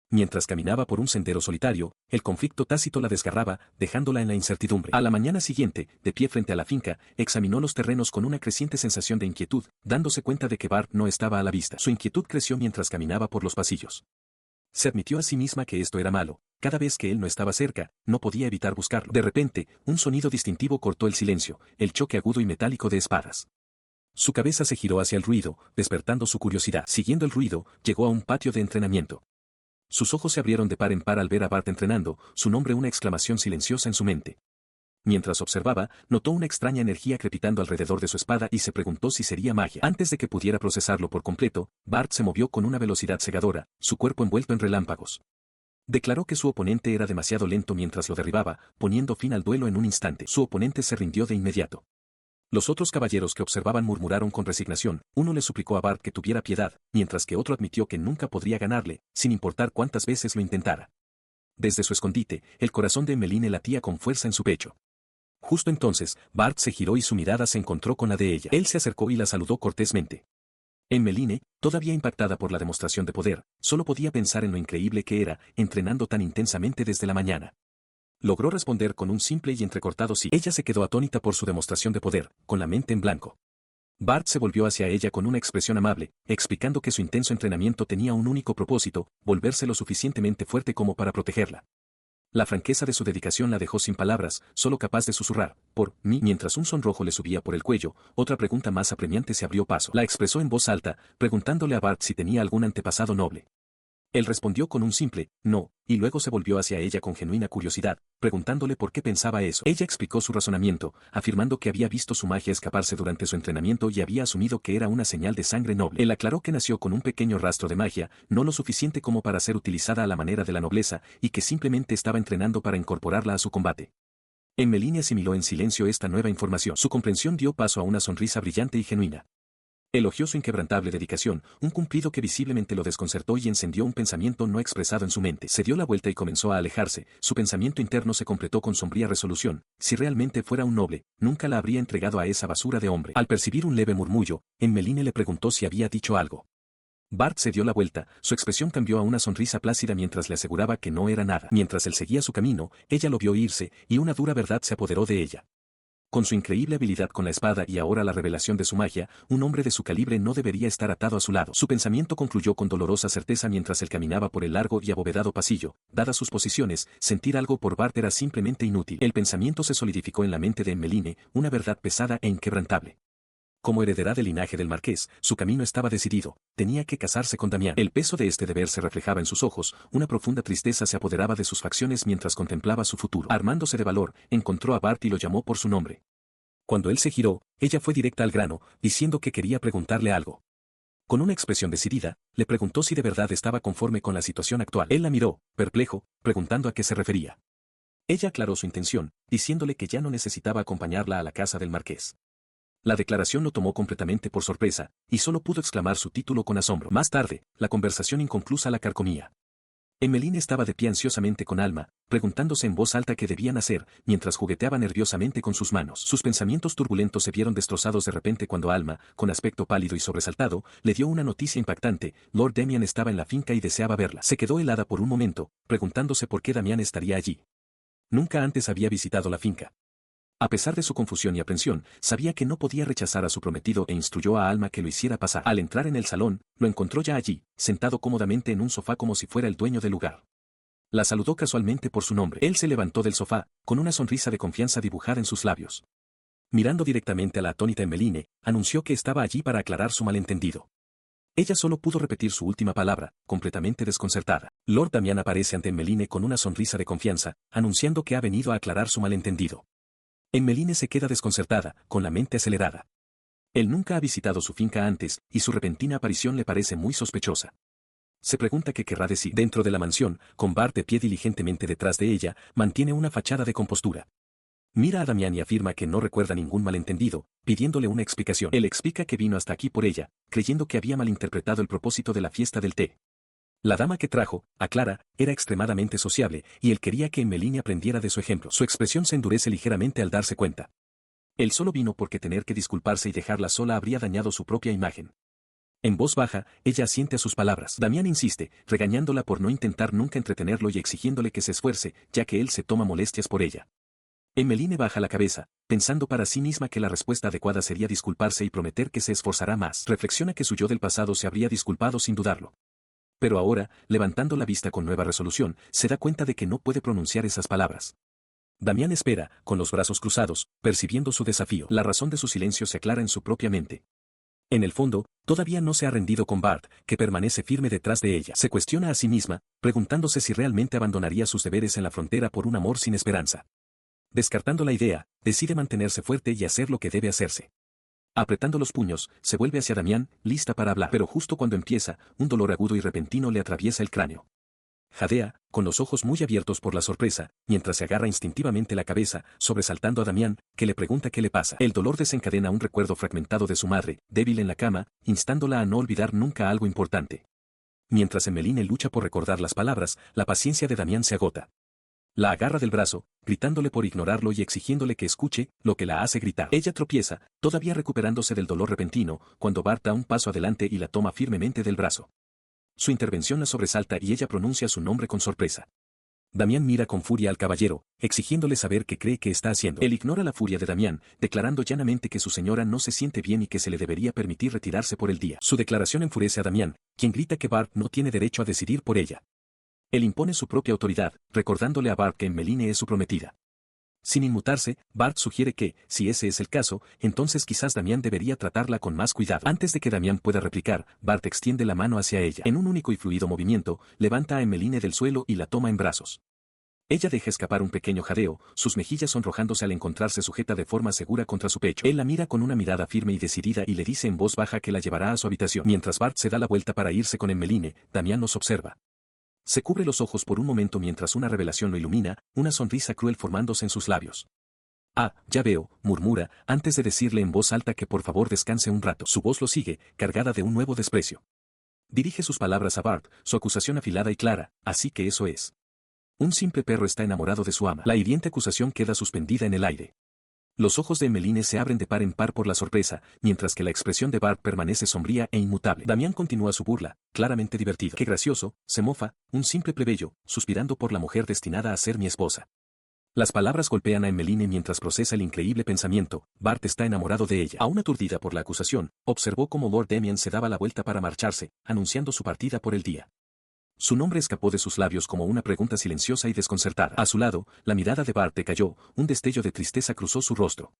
Mientras caminaba por un sendero solitario, el conflicto tácito la desgarraba, dejándola en la incertidumbre. A la mañana siguiente, de pie frente a la finca, examinó los terrenos con una creciente sensación de inquietud, dándose cuenta de que Bart no estaba a la vista. Su inquietud creció mientras caminaba por los pasillos. Se admitió a sí misma que esto era malo. Cada vez que él no estaba cerca, no podía evitar buscarlo. De repente, un sonido distintivo cortó el silencio, el choque agudo y metálico de espadas. Su cabeza se giró hacia el ruido, despertando su curiosidad. Siguiendo el ruido, llegó a un patio de entrenamiento. Sus ojos se abrieron de par en par al ver a Bart entrenando, su nombre una exclamación silenciosa en su mente. Mientras observaba, notó una extraña energía crepitando alrededor de su espada y se preguntó si sería magia. Antes de que pudiera procesarlo por completo, Bart se movió con una velocidad cegadora, su cuerpo envuelto en relámpagos. Declaró que su oponente era demasiado lento mientras lo derribaba, poniendo fin al duelo en un instante. Su oponente se rindió de inmediato. Los otros caballeros que observaban murmuraron con resignación, uno le suplicó a Bart que tuviera piedad, mientras que otro admitió que nunca podría ganarle, sin importar cuántas veces lo intentara. Desde su escondite, el corazón de Emmeline latía con fuerza en su pecho. Justo entonces, Bart se giró y su mirada se encontró con la de ella. Él se acercó y la saludó cortésmente. Emmeline, todavía impactada por la demostración de poder, solo podía pensar en lo increíble que era, entrenando tan intensamente desde la mañana. Logró responder con un simple y entrecortado sí. Ella se quedó atónita por su demostración de poder, con la mente en blanco. Bart se volvió hacia ella con una expresión amable, explicando que su intenso entrenamiento tenía un único propósito, volverse lo suficientemente fuerte como para protegerla. La franqueza de su dedicación la dejó sin palabras, solo capaz de susurrar, por mí. Mientras un sonrojo le subía por el cuello, otra pregunta más apremiante se abrió paso. La expresó en voz alta, preguntándole a Bart si tenía algún antepasado noble. Él respondió con un simple, no, y luego se volvió hacia ella con genuina curiosidad, preguntándole por qué pensaba eso. Ella explicó su razonamiento, afirmando que había visto su magia escaparse durante su entrenamiento y había asumido que era una señal de sangre noble. Él aclaró que nació con un pequeño rastro de magia, no lo suficiente como para ser utilizada a la manera de la nobleza, y que simplemente estaba entrenando para incorporarla a su combate. Emmeline asimiló en silencio esta nueva información. Su comprensión dio paso a una sonrisa brillante y genuina. Elogió su inquebrantable dedicación, un cumplido que visiblemente lo desconcertó y encendió un pensamiento no expresado en su mente. Se dio la vuelta y comenzó a alejarse, su pensamiento interno se completó con sombría resolución, si realmente fuera un noble, nunca la habría entregado a esa basura de hombre. Al percibir un leve murmullo, Emmeline le preguntó si había dicho algo. Bart se dio la vuelta, su expresión cambió a una sonrisa plácida mientras le aseguraba que no era nada. Mientras él seguía su camino, ella lo vio irse, y una dura verdad se apoderó de ella. Con su increíble habilidad con la espada y ahora la revelación de su magia, un hombre de su calibre no debería estar atado a su lado. Su pensamiento concluyó con dolorosa certeza mientras él caminaba por el largo y abovedado pasillo. Dadas sus posiciones, sentir algo por Bart era simplemente inútil. El pensamiento se solidificó en la mente de Emmeline, una verdad pesada e inquebrantable. Como heredera del linaje del marqués, su camino estaba decidido, tenía que casarse con Damián. El peso de este deber se reflejaba en sus ojos, una profunda tristeza se apoderaba de sus facciones mientras contemplaba su futuro. Armándose de valor, encontró a Bart y lo llamó por su nombre. Cuando él se giró, ella fue directa al grano, diciendo que quería preguntarle algo. Con una expresión decidida, le preguntó si de verdad estaba conforme con la situación actual. Él la miró, perplejo, preguntando a qué se refería. Ella aclaró su intención, diciéndole que ya no necesitaba acompañarla a la casa del marqués. La declaración lo tomó completamente por sorpresa, y solo pudo exclamar su título con asombro. Más tarde, la conversación inconclusa la carcomía. Emmeline estaba de pie ansiosamente con Alma, preguntándose en voz alta qué debían hacer, mientras jugueteaba nerviosamente con sus manos. Sus pensamientos turbulentos se vieron destrozados de repente cuando Alma, con aspecto pálido y sobresaltado, le dio una noticia impactante: Lord Damian estaba en la finca y deseaba verla. Se quedó helada por un momento, preguntándose por qué Damián estaría allí. Nunca antes había visitado la finca. A pesar de su confusión y aprensión, sabía que no podía rechazar a su prometido e instruyó a Alma que lo hiciera pasar. Al entrar en el salón, lo encontró ya allí, sentado cómodamente en un sofá como si fuera el dueño del lugar. La saludó casualmente por su nombre. Él se levantó del sofá, con una sonrisa de confianza dibujada en sus labios. Mirando directamente a la atónita Emmeline, anunció que estaba allí para aclarar su malentendido. Ella solo pudo repetir su última palabra, completamente desconcertada. Lord Damián aparece ante Emmeline con una sonrisa de confianza, anunciando que ha venido a aclarar su malentendido. Emmeline se queda desconcertada, con la mente acelerada. Él nunca ha visitado su finca antes, y su repentina aparición le parece muy sospechosa. Se pregunta qué querrá decir. Dentro de la mansión, con Bart de pie diligentemente detrás de ella, mantiene una fachada de compostura. Mira a Damián y afirma que no recuerda ningún malentendido, pidiéndole una explicación. Él explica que vino hasta aquí por ella, creyendo que había malinterpretado el propósito de la fiesta del té. La dama que trajo, aclara, era extremadamente sociable, y él quería que Emmeline aprendiera de su ejemplo. Su expresión se endurece ligeramente al darse cuenta. Él solo vino porque tener que disculparse y dejarla sola habría dañado su propia imagen. En voz baja, ella asiente a sus palabras. Damián insiste, regañándola por no intentar nunca entretenerlo y exigiéndole que se esfuerce, ya que él se toma molestias por ella. Emmeline baja la cabeza, pensando para sí misma que la respuesta adecuada sería disculparse y prometer que se esforzará más. Reflexiona que su yo del pasado se habría disculpado sin dudarlo. Pero ahora, levantando la vista con nueva resolución, se da cuenta de que no puede pronunciar esas palabras. Damián espera, con los brazos cruzados, percibiendo su desafío. La razón de su silencio se aclara en su propia mente. En el fondo, todavía no se ha rendido con Bart, que permanece firme detrás de ella. Se cuestiona a sí misma, preguntándose si realmente abandonaría sus deberes en la frontera por un amor sin esperanza. Descartando la idea, decide mantenerse fuerte y hacer lo que debe hacerse. Apretando los puños, se vuelve hacia Damián, lista para hablar. Pero justo cuando empieza, un dolor agudo y repentino le atraviesa el cráneo. Jadea, con los ojos muy abiertos por la sorpresa, mientras se agarra instintivamente la cabeza, sobresaltando a Damián, que le pregunta qué le pasa. El dolor desencadena un recuerdo fragmentado de su madre, débil en la cama, instándola a no olvidar nunca algo importante. Mientras Emmeline lucha por recordar las palabras, la paciencia de Damián se agota. La agarra del brazo, gritándole por ignorarlo y exigiéndole que escuche, lo que la hace gritar. Ella tropieza, todavía recuperándose del dolor repentino, cuando Bart da un paso adelante y la toma firmemente del brazo. Su intervención la sobresalta y ella pronuncia su nombre con sorpresa. Damián mira con furia al caballero, exigiéndole saber qué cree que está haciendo. Él ignora la furia de Damián, declarando llanamente que su señora no se siente bien y que se le debería permitir retirarse por el día. Su declaración enfurece a Damián, quien grita que Bart no tiene derecho a decidir por ella. Él impone su propia autoridad, recordándole a Bart que Emmeline es su prometida. Sin inmutarse, Bart sugiere que, si ese es el caso, entonces quizás Damián debería tratarla con más cuidado. Antes de que Damián pueda replicar, Bart extiende la mano hacia ella. En un único y fluido movimiento, levanta a Emmeline del suelo y la toma en brazos. Ella deja escapar un pequeño jadeo, sus mejillas sonrojándose al encontrarse sujeta de forma segura contra su pecho. Él la mira con una mirada firme y decidida y le dice en voz baja que la llevará a su habitación. Mientras Bart se da la vuelta para irse con Emmeline, Damián los observa. Se cubre los ojos por un momento mientras una revelación lo ilumina, una sonrisa cruel formándose en sus labios. Ah, ya veo, murmura, antes de decirle en voz alta que por favor descanse un rato. Su voz lo sigue, cargada de un nuevo desprecio. Dirige sus palabras a Bart, su acusación afilada y clara, así que eso es. Un simple perro está enamorado de su ama. La hiriente acusación queda suspendida en el aire. Los ojos de Emmeline se abren de par en par por la sorpresa, mientras que la expresión de Bart permanece sombría e inmutable. Damián continúa su burla, claramente divertido. Qué gracioso, se mofa, un simple plebeyo, suspirando por la mujer destinada a ser mi esposa. Las palabras golpean a Emmeline mientras procesa el increíble pensamiento, Bart está enamorado de ella. Aún aturdida por la acusación, observó cómo Lord Damián se daba la vuelta para marcharse, anunciando su partida por el día. Su nombre escapó de sus labios como una pregunta silenciosa y desconcertada. A su lado, la mirada de Bart decayó, un destello de tristeza cruzó su rostro.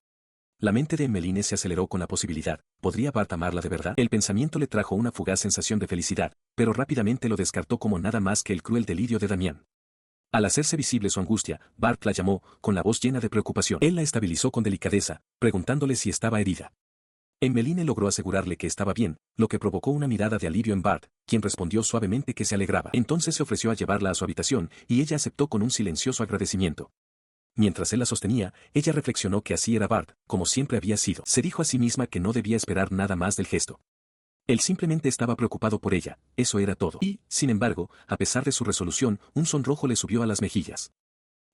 La mente de Emmeline se aceleró con la posibilidad, ¿podría Bart amarla de verdad? El pensamiento le trajo una fugaz sensación de felicidad, pero rápidamente lo descartó como nada más que el cruel delirio de Damián. Al hacerse visible su angustia, Bart la llamó, con la voz llena de preocupación. Él la estabilizó con delicadeza, preguntándole si estaba herida. Emmeline logró asegurarle que estaba bien, lo que provocó una mirada de alivio en Bart, quien respondió suavemente que se alegraba. Entonces se ofreció a llevarla a su habitación, y ella aceptó con un silencioso agradecimiento. Mientras él la sostenía, ella reflexionó que así era Bart, como siempre había sido. Se dijo a sí misma que no debía esperar nada más del gesto. Él simplemente estaba preocupado por ella, eso era todo. Y, sin embargo, a pesar de su resolución, un sonrojo le subió a las mejillas.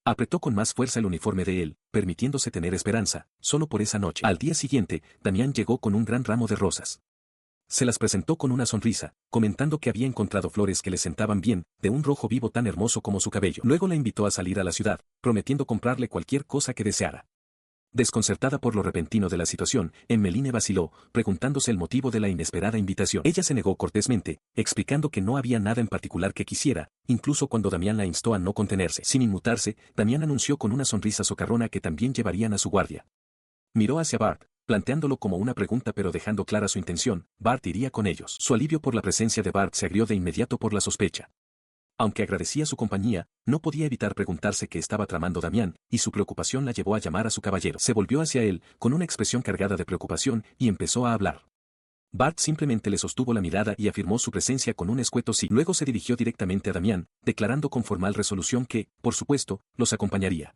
Apretó con más fuerza el uniforme de él, permitiéndose tener esperanza, solo por esa noche. Al día siguiente, Damián llegó con un gran ramo de rosas. Se las presentó con una sonrisa, comentando que había encontrado flores que le sentaban bien, de un rojo vivo tan hermoso como su cabello. Luego la invitó a salir a la ciudad, prometiendo comprarle cualquier cosa que deseara. Desconcertada por lo repentino de la situación, Emmeline vaciló, preguntándose el motivo de la inesperada invitación. Ella se negó cortésmente, explicando que no había nada en particular que quisiera, incluso cuando Damián la instó a no contenerse. Sin inmutarse, Damián anunció con una sonrisa socarrona que también llevarían a su guardia. Miró hacia Bart, planteándolo como una pregunta pero dejando clara su intención. Bart iría con ellos. Su alivio por la presencia de Bart se agrió de inmediato por la sospecha. Aunque agradecía su compañía, no podía evitar preguntarse qué estaba tramando Damián, y su preocupación la llevó a llamar a su caballero. Se volvió hacia él, con una expresión cargada de preocupación, y empezó a hablar. Bart simplemente le sostuvo la mirada y afirmó su presencia con un escueto sí. Luego se dirigió directamente a Damián, declarando con formal resolución que, por supuesto, los acompañaría.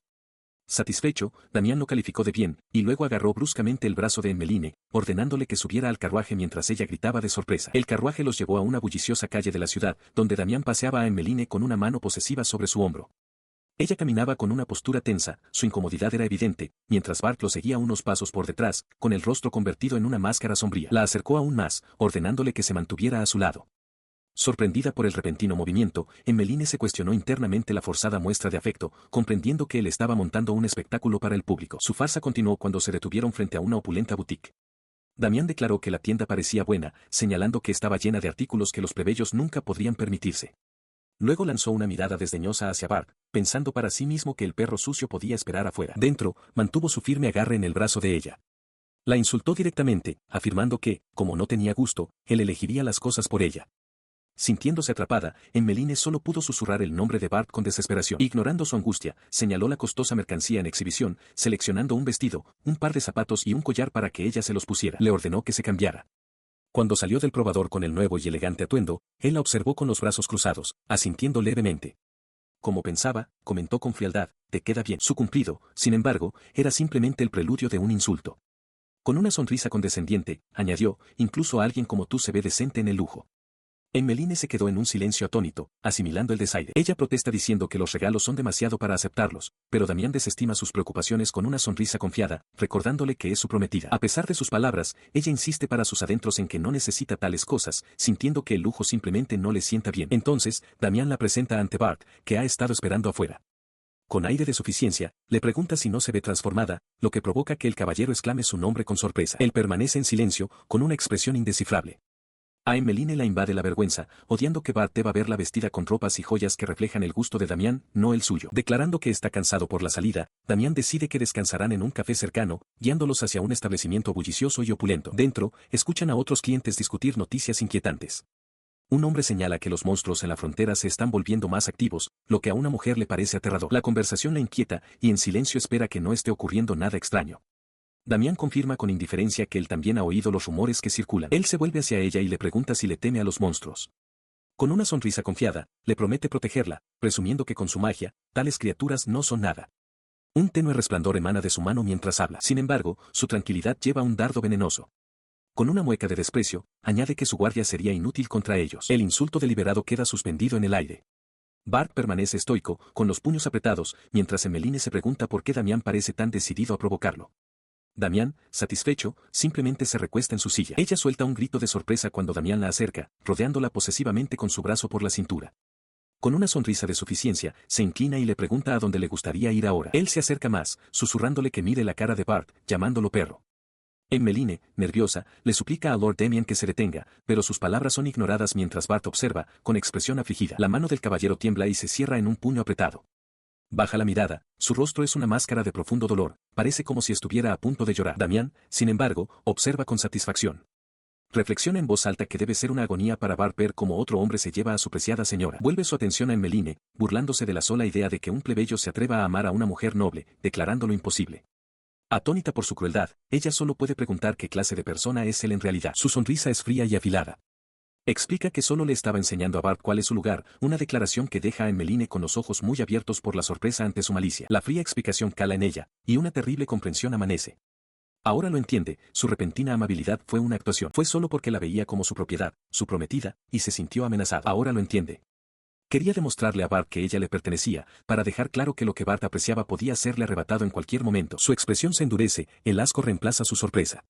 Satisfecho, Damián lo calificó de bien, y luego agarró bruscamente el brazo de Emmeline, ordenándole que subiera al carruaje mientras ella gritaba de sorpresa. El carruaje los llevó a una bulliciosa calle de la ciudad, donde Damián paseaba a Emmeline con una mano posesiva sobre su hombro. Ella caminaba con una postura tensa, su incomodidad era evidente, mientras Bart lo seguía unos pasos por detrás, con el rostro convertido en una máscara sombría. La acercó aún más, ordenándole que se mantuviera a su lado. Sorprendida por el repentino movimiento, Emmeline se cuestionó internamente la forzada muestra de afecto, comprendiendo que él estaba montando un espectáculo para el público. Su farsa continuó cuando se detuvieron frente a una opulenta boutique. Damián declaró que la tienda parecía buena, señalando que estaba llena de artículos que los plebeyos nunca podrían permitirse. Luego lanzó una mirada desdeñosa hacia Bart, pensando para sí mismo que el perro sucio podía esperar afuera. Dentro, mantuvo su firme agarre en el brazo de ella. La insultó directamente, afirmando que, como no tenía gusto, él elegiría las cosas por ella. Sintiéndose atrapada, Emmeline solo pudo susurrar el nombre de Bart con desesperación. Ignorando su angustia, señaló la costosa mercancía en exhibición, seleccionando un vestido, un par de zapatos y un collar para que ella se los pusiera. Le ordenó que se cambiara. Cuando salió del probador con el nuevo y elegante atuendo, él la observó con los brazos cruzados, asintiendo levemente. Como pensaba, comentó con frialdad, te queda bien. Su cumplido, sin embargo, era simplemente el preludio de un insulto. Con una sonrisa condescendiente, añadió, incluso alguien como tú se ve decente en el lujo. Emmeline se quedó en un silencio atónito, asimilando el desaire. Ella protesta diciendo que los regalos son demasiado para aceptarlos, pero Damián desestima sus preocupaciones con una sonrisa confiada, recordándole que es su prometida. A pesar de sus palabras, ella insiste para sus adentros en que no necesita tales cosas, sintiendo que el lujo simplemente no le sienta bien. Entonces, Damián la presenta ante Bart, que ha estado esperando afuera. Con aire de suficiencia, le pregunta si no se ve transformada, lo que provoca que el caballero exclame su nombre con sorpresa. Él permanece en silencio, con una expresión indescifrable. A Emmeline la invade la vergüenza, odiando que Bart deba verla vestida con ropas y joyas que reflejan el gusto de Damián, no el suyo. Declarando que está cansado por la salida, Damián decide que descansarán en un café cercano, guiándolos hacia un establecimiento bullicioso y opulento. Dentro, escuchan a otros clientes discutir noticias inquietantes. Un hombre señala que los monstruos en la frontera se están volviendo más activos, lo que a una mujer le parece aterrador. La conversación la inquieta, y en silencio espera que no esté ocurriendo nada extraño. Damián confirma con indiferencia que él también ha oído los rumores que circulan. Él se vuelve hacia ella y le pregunta si le teme a los monstruos. Con una sonrisa confiada, le promete protegerla, presumiendo que con su magia, tales criaturas no son nada. Un tenue resplandor emana de su mano mientras habla. Sin embargo, su tranquilidad lleva un dardo venenoso. Con una mueca de desprecio, añade que su guardia sería inútil contra ellos. El insulto deliberado queda suspendido en el aire. Bart permanece estoico, con los puños apretados, mientras Emmeline se pregunta por qué Damián parece tan decidido a provocarlo. Damián, satisfecho, simplemente se recuesta en su silla. Ella suelta un grito de sorpresa cuando Damián la acerca, rodeándola posesivamente con su brazo por la cintura. Con una sonrisa de suficiencia, se inclina y le pregunta a dónde le gustaría ir ahora. Él se acerca más, susurrándole que mire la cara de Bart, llamándolo perro. Emmeline, nerviosa, le suplica a Lord Damien que se detenga, pero sus palabras son ignoradas mientras Bart observa, con expresión afligida. La mano del caballero tiembla y se cierra en un puño apretado. Baja la mirada, su rostro es una máscara de profundo dolor, parece como si estuviera a punto de llorar. Damián, sin embargo, observa con satisfacción. Reflexiona en voz alta que debe ser una agonía para Bart ver cómo otro hombre se lleva a su preciada señora. Vuelve su atención a Emmeline, burlándose de la sola idea de que un plebeyo se atreva a amar a una mujer noble, declarándolo imposible. Atónita por su crueldad, ella solo puede preguntar qué clase de persona es él en realidad. Su sonrisa es fría y afilada. Explica que solo le estaba enseñando a Bart cuál es su lugar, una declaración que deja a Emmeline con los ojos muy abiertos por la sorpresa ante su malicia. La fría explicación cala en ella, y una terrible comprensión amanece. Ahora lo entiende, su repentina amabilidad fue una actuación. Fue solo porque la veía como su propiedad, su prometida, y se sintió amenazada. Ahora lo entiende. Quería demostrarle a Bart que ella le pertenecía, para dejar claro que lo que Bart apreciaba podía serle arrebatado en cualquier momento. Su expresión se endurece, el asco reemplaza su sorpresa.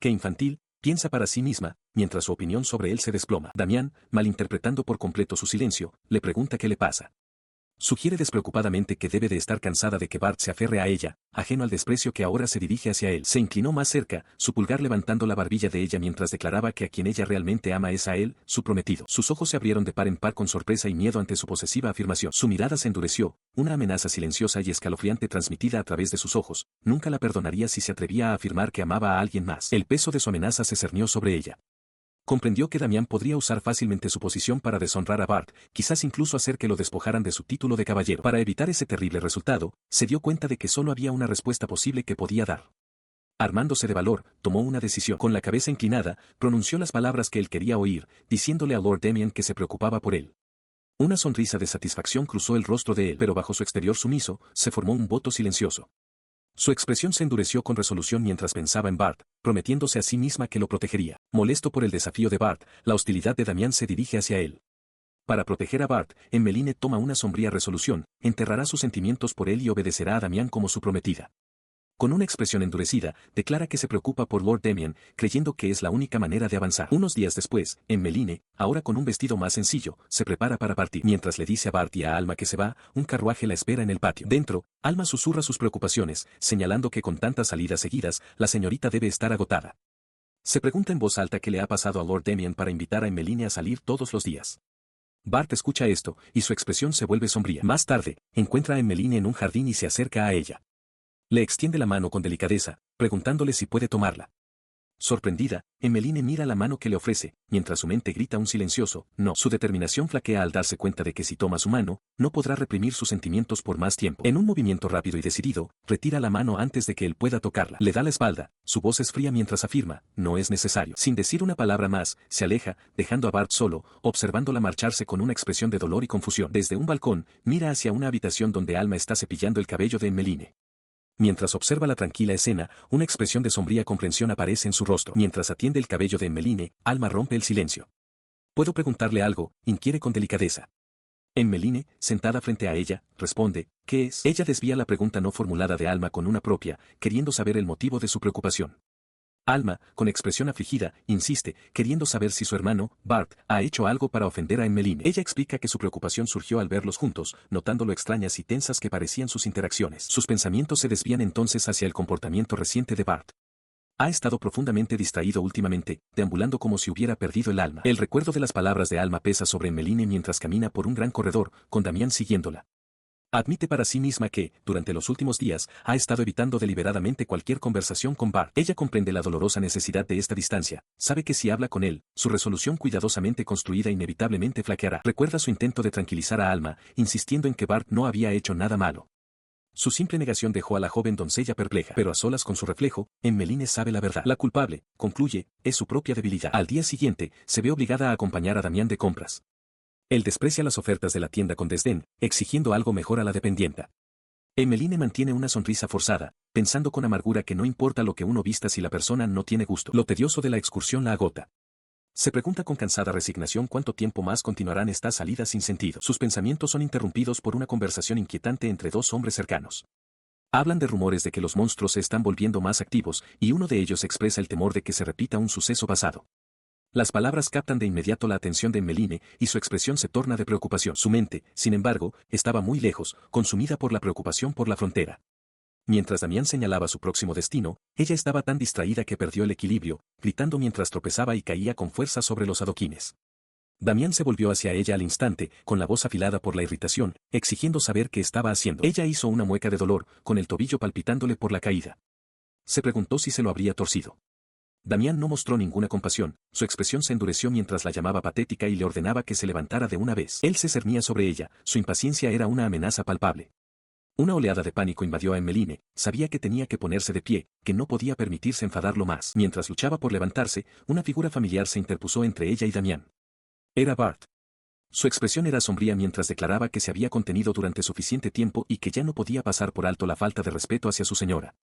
Qué infantil, piensa para sí misma, mientras su opinión sobre él se desploma. Damián, malinterpretando por completo su silencio, le pregunta qué le pasa. Sugiere despreocupadamente que debe de estar cansada de que Bart se aferre a ella, ajeno al desprecio que ahora se dirige hacia él. Se inclinó más cerca, su pulgar levantando la barbilla de ella mientras declaraba que a quien ella realmente ama es a él, su prometido. Sus ojos se abrieron de par en par con sorpresa y miedo ante su posesiva afirmación. Su mirada se endureció, una amenaza silenciosa y escalofriante transmitida a través de sus ojos. Nunca la perdonaría si se atrevía a afirmar que amaba a alguien más. El peso de su amenaza se cernió sobre ella. Comprendió que Damián podría usar fácilmente su posición para deshonrar a Bart, quizás incluso hacer que lo despojaran de su título de caballero. Para evitar ese terrible resultado, se dio cuenta de que solo había una respuesta posible que podía dar. Armándose de valor, tomó una decisión. Con la cabeza inclinada, pronunció las palabras que él quería oír, diciéndole a Lord Damien que se preocupaba por él. Una sonrisa de satisfacción cruzó el rostro de él, pero bajo su exterior sumiso, se formó un voto silencioso. Su expresión se endureció con resolución mientras pensaba en Bart, prometiéndose a sí misma que lo protegería. Molesto por el desafío de Bart, la hostilidad de Damián se dirige hacia él. Para proteger a Bart, Emmeline toma una sombría resolución, enterrará sus sentimientos por él y obedecerá a Damián como su prometida. Con una expresión endurecida, declara que se preocupa por Lord Damien, creyendo que es la única manera de avanzar. Unos días después, Emmeline, ahora con un vestido más sencillo, se prepara para partir. Mientras le dice a Bart y a Alma que se va, un carruaje la espera en el patio. Dentro, Alma susurra sus preocupaciones, señalando que con tantas salidas seguidas, la señorita debe estar agotada. Se pregunta en voz alta qué le ha pasado a Lord Damien para invitar a Emmeline a salir todos los días. Bart escucha esto, y su expresión se vuelve sombría. Más tarde, encuentra a Emmeline en un jardín y se acerca a ella. Le extiende la mano con delicadeza, preguntándole si puede tomarla. Sorprendida, Emmeline mira la mano que le ofrece, mientras su mente grita un silencioso no. Su determinación flaquea al darse cuenta de que si toma su mano, no podrá reprimir sus sentimientos por más tiempo. En un movimiento rápido y decidido, retira la mano antes de que él pueda tocarla. Le da la espalda, su voz es fría mientras afirma, no es necesario. Sin decir una palabra más, se aleja, dejando a Bart solo, observándola marcharse con una expresión de dolor y confusión. Desde un balcón, mira hacia una habitación donde Alma está cepillando el cabello de Emmeline. Mientras observa la tranquila escena, una expresión de sombría comprensión aparece en su rostro. Mientras atiende el cabello de Emmeline, Alma rompe el silencio. ¿Puedo preguntarle algo?, inquiere con delicadeza. Emmeline, sentada frente a ella, responde, ¿qué es? Ella desvía la pregunta no formulada de Alma con una propia, queriendo saber el motivo de su preocupación. Alma, con expresión afligida, insiste, queriendo saber si su hermano, Bart, ha hecho algo para ofender a Emmeline. Ella explica que su preocupación surgió al verlos juntos, notando lo extrañas y tensas que parecían sus interacciones. Sus pensamientos se desvían entonces hacia el comportamiento reciente de Bart. Ha estado profundamente distraído últimamente, deambulando como si hubiera perdido el alma. El recuerdo de las palabras de Alma pesa sobre Emmeline mientras camina por un gran corredor, con Damián siguiéndola. Admite para sí misma que, durante los últimos días, ha estado evitando deliberadamente cualquier conversación con Bart. Ella comprende la dolorosa necesidad de esta distancia, sabe que si habla con él, su resolución cuidadosamente construida inevitablemente flaqueará. Recuerda su intento de tranquilizar a Alma, insistiendo en que Bart no había hecho nada malo. Su simple negación dejó a la joven doncella perpleja, pero a solas con su reflejo, Emmeline sabe la verdad. La culpable, concluye, es su propia debilidad. Al día siguiente, se ve obligada a acompañar a Damián de compras. Él desprecia las ofertas de la tienda con desdén, exigiendo algo mejor a la dependienta. Emmeline mantiene una sonrisa forzada, pensando con amargura que no importa lo que uno vista si la persona no tiene gusto. Lo tedioso de la excursión la agota. Se pregunta con cansada resignación cuánto tiempo más continuarán estas salidas sin sentido. Sus pensamientos son interrumpidos por una conversación inquietante entre dos hombres cercanos. Hablan de rumores de que los monstruos se están volviendo más activos, y uno de ellos expresa el temor de que se repita un suceso pasado. Las palabras captan de inmediato la atención de Emmeline, y su expresión se torna de preocupación. Su mente, sin embargo, estaba muy lejos, consumida por la preocupación por la frontera. Mientras Damián señalaba su próximo destino, ella estaba tan distraída que perdió el equilibrio, gritando mientras tropezaba y caía con fuerza sobre los adoquines. Damián se volvió hacia ella al instante, con la voz afilada por la irritación, exigiendo saber qué estaba haciendo. Ella hizo una mueca de dolor, con el tobillo palpitándole por la caída. Se preguntó si se lo habría torcido. Damián no mostró ninguna compasión, su expresión se endureció mientras la llamaba patética y le ordenaba que se levantara de una vez. Él se cernía sobre ella, su impaciencia era una amenaza palpable. Una oleada de pánico invadió a Emmeline, sabía que tenía que ponerse de pie, que no podía permitirse enfadarlo más. Mientras luchaba por levantarse, una figura familiar se interpuso entre ella y Damián. Era Bart. Su expresión era sombría mientras declaraba que se había contenido durante suficiente tiempo y que ya no podía pasar por alto la falta de respeto hacia su señora.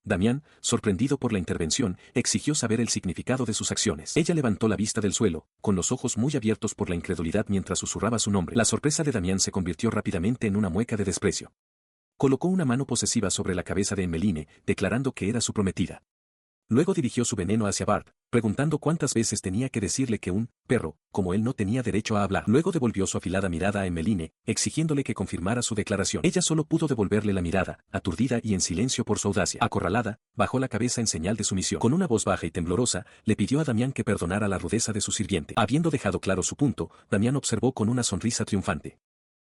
Damián, sorprendido por la intervención, exigió saber el significado de sus acciones. Ella levantó la vista del suelo, con los ojos muy abiertos por la incredulidad mientras susurraba su nombre. La sorpresa de Damián se convirtió rápidamente en una mueca de desprecio. Colocó una mano posesiva sobre la cabeza de Emmeline, declarando que era su prometida. Luego dirigió su veneno hacia Bart, preguntando cuántas veces tenía que decirle que un perro, como él, no tenía derecho a hablar. Luego devolvió su afilada mirada a Emmeline, exigiéndole que confirmara su declaración. Ella solo pudo devolverle la mirada, aturdida y en silencio por su audacia. Acorralada, bajó la cabeza en señal de sumisión. Con una voz baja y temblorosa, le pidió a Damián que perdonara la rudeza de su sirviente. Habiendo dejado claro su punto, Damián observó con una sonrisa triunfante.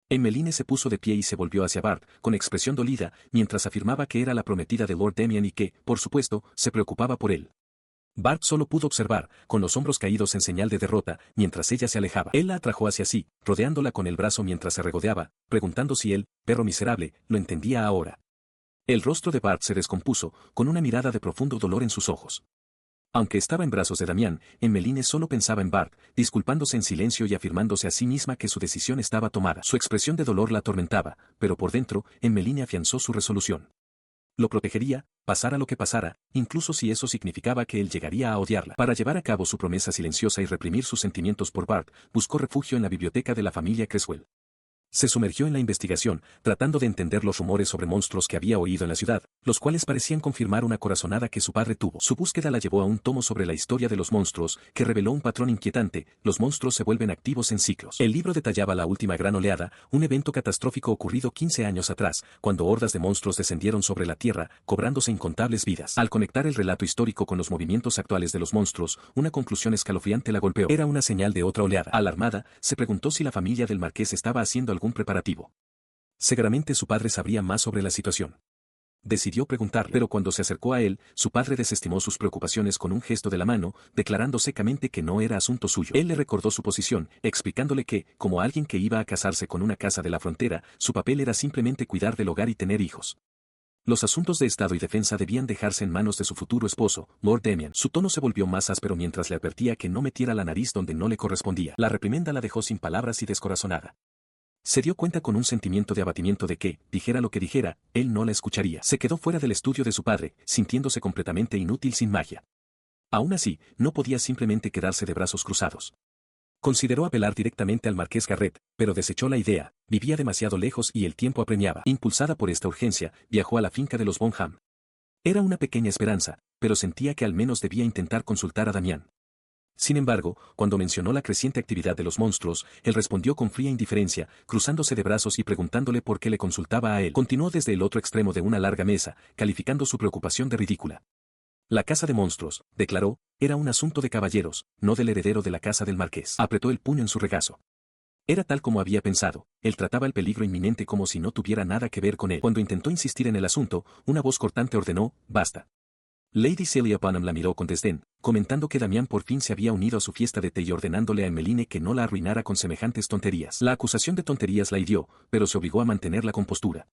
Emmeline se puso de pie y se volvió hacia Bart, con expresión dolida, mientras afirmaba que era la prometida de Lord Damien y que, por supuesto, se preocupaba por él. Bart solo pudo observar, con los hombros caídos en señal de derrota, mientras ella se alejaba. Él la atrajo hacia sí, rodeándola con el brazo mientras se regodeaba, preguntando si él, perro miserable, lo entendía ahora. El rostro de Bart se descompuso, con una mirada de profundo dolor en sus ojos. Aunque estaba en brazos de Damián, Emmeline solo pensaba en Bart, disculpándose en silencio y afirmándose a sí misma que su decisión estaba tomada. Su expresión de dolor la atormentaba, pero por dentro, Emmeline afianzó su resolución. Lo protegería, pasara lo que pasara, incluso si eso significaba que él llegaría a odiarla. Para llevar a cabo su promesa silenciosa y reprimir sus sentimientos por Bart, buscó refugio en la biblioteca de la familia Creswell. Se sumergió en la investigación, tratando de entender los rumores sobre monstruos que había oído en la ciudad, los cuales parecían confirmar una corazonada que su padre tuvo. Su búsqueda la llevó a un tomo sobre la historia de los monstruos, que reveló un patrón inquietante: los monstruos se vuelven activos en ciclos. El libro detallaba la última gran oleada, un evento catastrófico ocurrido 15 años atrás, cuando hordas de monstruos descendieron sobre la Tierra, cobrándose incontables vidas. Al conectar el relato histórico con los movimientos actuales de los monstruos, una conclusión escalofriante la golpeó. Era una señal de otra oleada. Alarmada, se preguntó si la familia del marqués estaba haciendo algún preparativo. Seguramente su padre sabría más sobre la situación. Decidió preguntar, pero cuando se acercó a él, su padre desestimó sus preocupaciones con un gesto de la mano, declarando secamente que no era asunto suyo. Él le recordó su posición, explicándole que, como alguien que iba a casarse con una casa de la frontera, su papel era simplemente cuidar del hogar y tener hijos. Los asuntos de Estado y defensa debían dejarse en manos de su futuro esposo, Lord Damien. Su tono se volvió más áspero mientras le advertía que no metiera la nariz donde no le correspondía. La reprimenda la dejó sin palabras y descorazonada. Se dio cuenta con un sentimiento de abatimiento de que, dijera lo que dijera, él no la escucharía. Se quedó fuera del estudio de su padre, sintiéndose completamente inútil sin magia. Aún así, no podía simplemente quedarse de brazos cruzados. Consideró apelar directamente al marqués Garrett, pero desechó la idea, vivía demasiado lejos y el tiempo apremiaba. Impulsada por esta urgencia, viajó a la finca de los Bonham. Era una pequeña esperanza, pero sentía que al menos debía intentar consultar a Damián. Sin embargo, cuando mencionó la creciente actividad de los monstruos, él respondió con fría indiferencia, cruzándose de brazos y preguntándole por qué le consultaba a él. Continuó desde el otro extremo de una larga mesa, calificando su preocupación de ridícula. La casa de monstruos, declaró, era un asunto de caballeros, no del heredero de la casa del marqués. Apretó el puño en su regazo. Era tal como había pensado, él trataba el peligro inminente como si no tuviera nada que ver con él. Cuando intentó insistir en el asunto, una voz cortante ordenó: basta. Lady Celia Bonham la miró con desdén, comentando que Damián por fin se había unido a su fiesta de té y ordenándole a Emmeline que no la arruinara con semejantes tonterías. La acusación de tonterías la hirió, pero se obligó a mantener la compostura.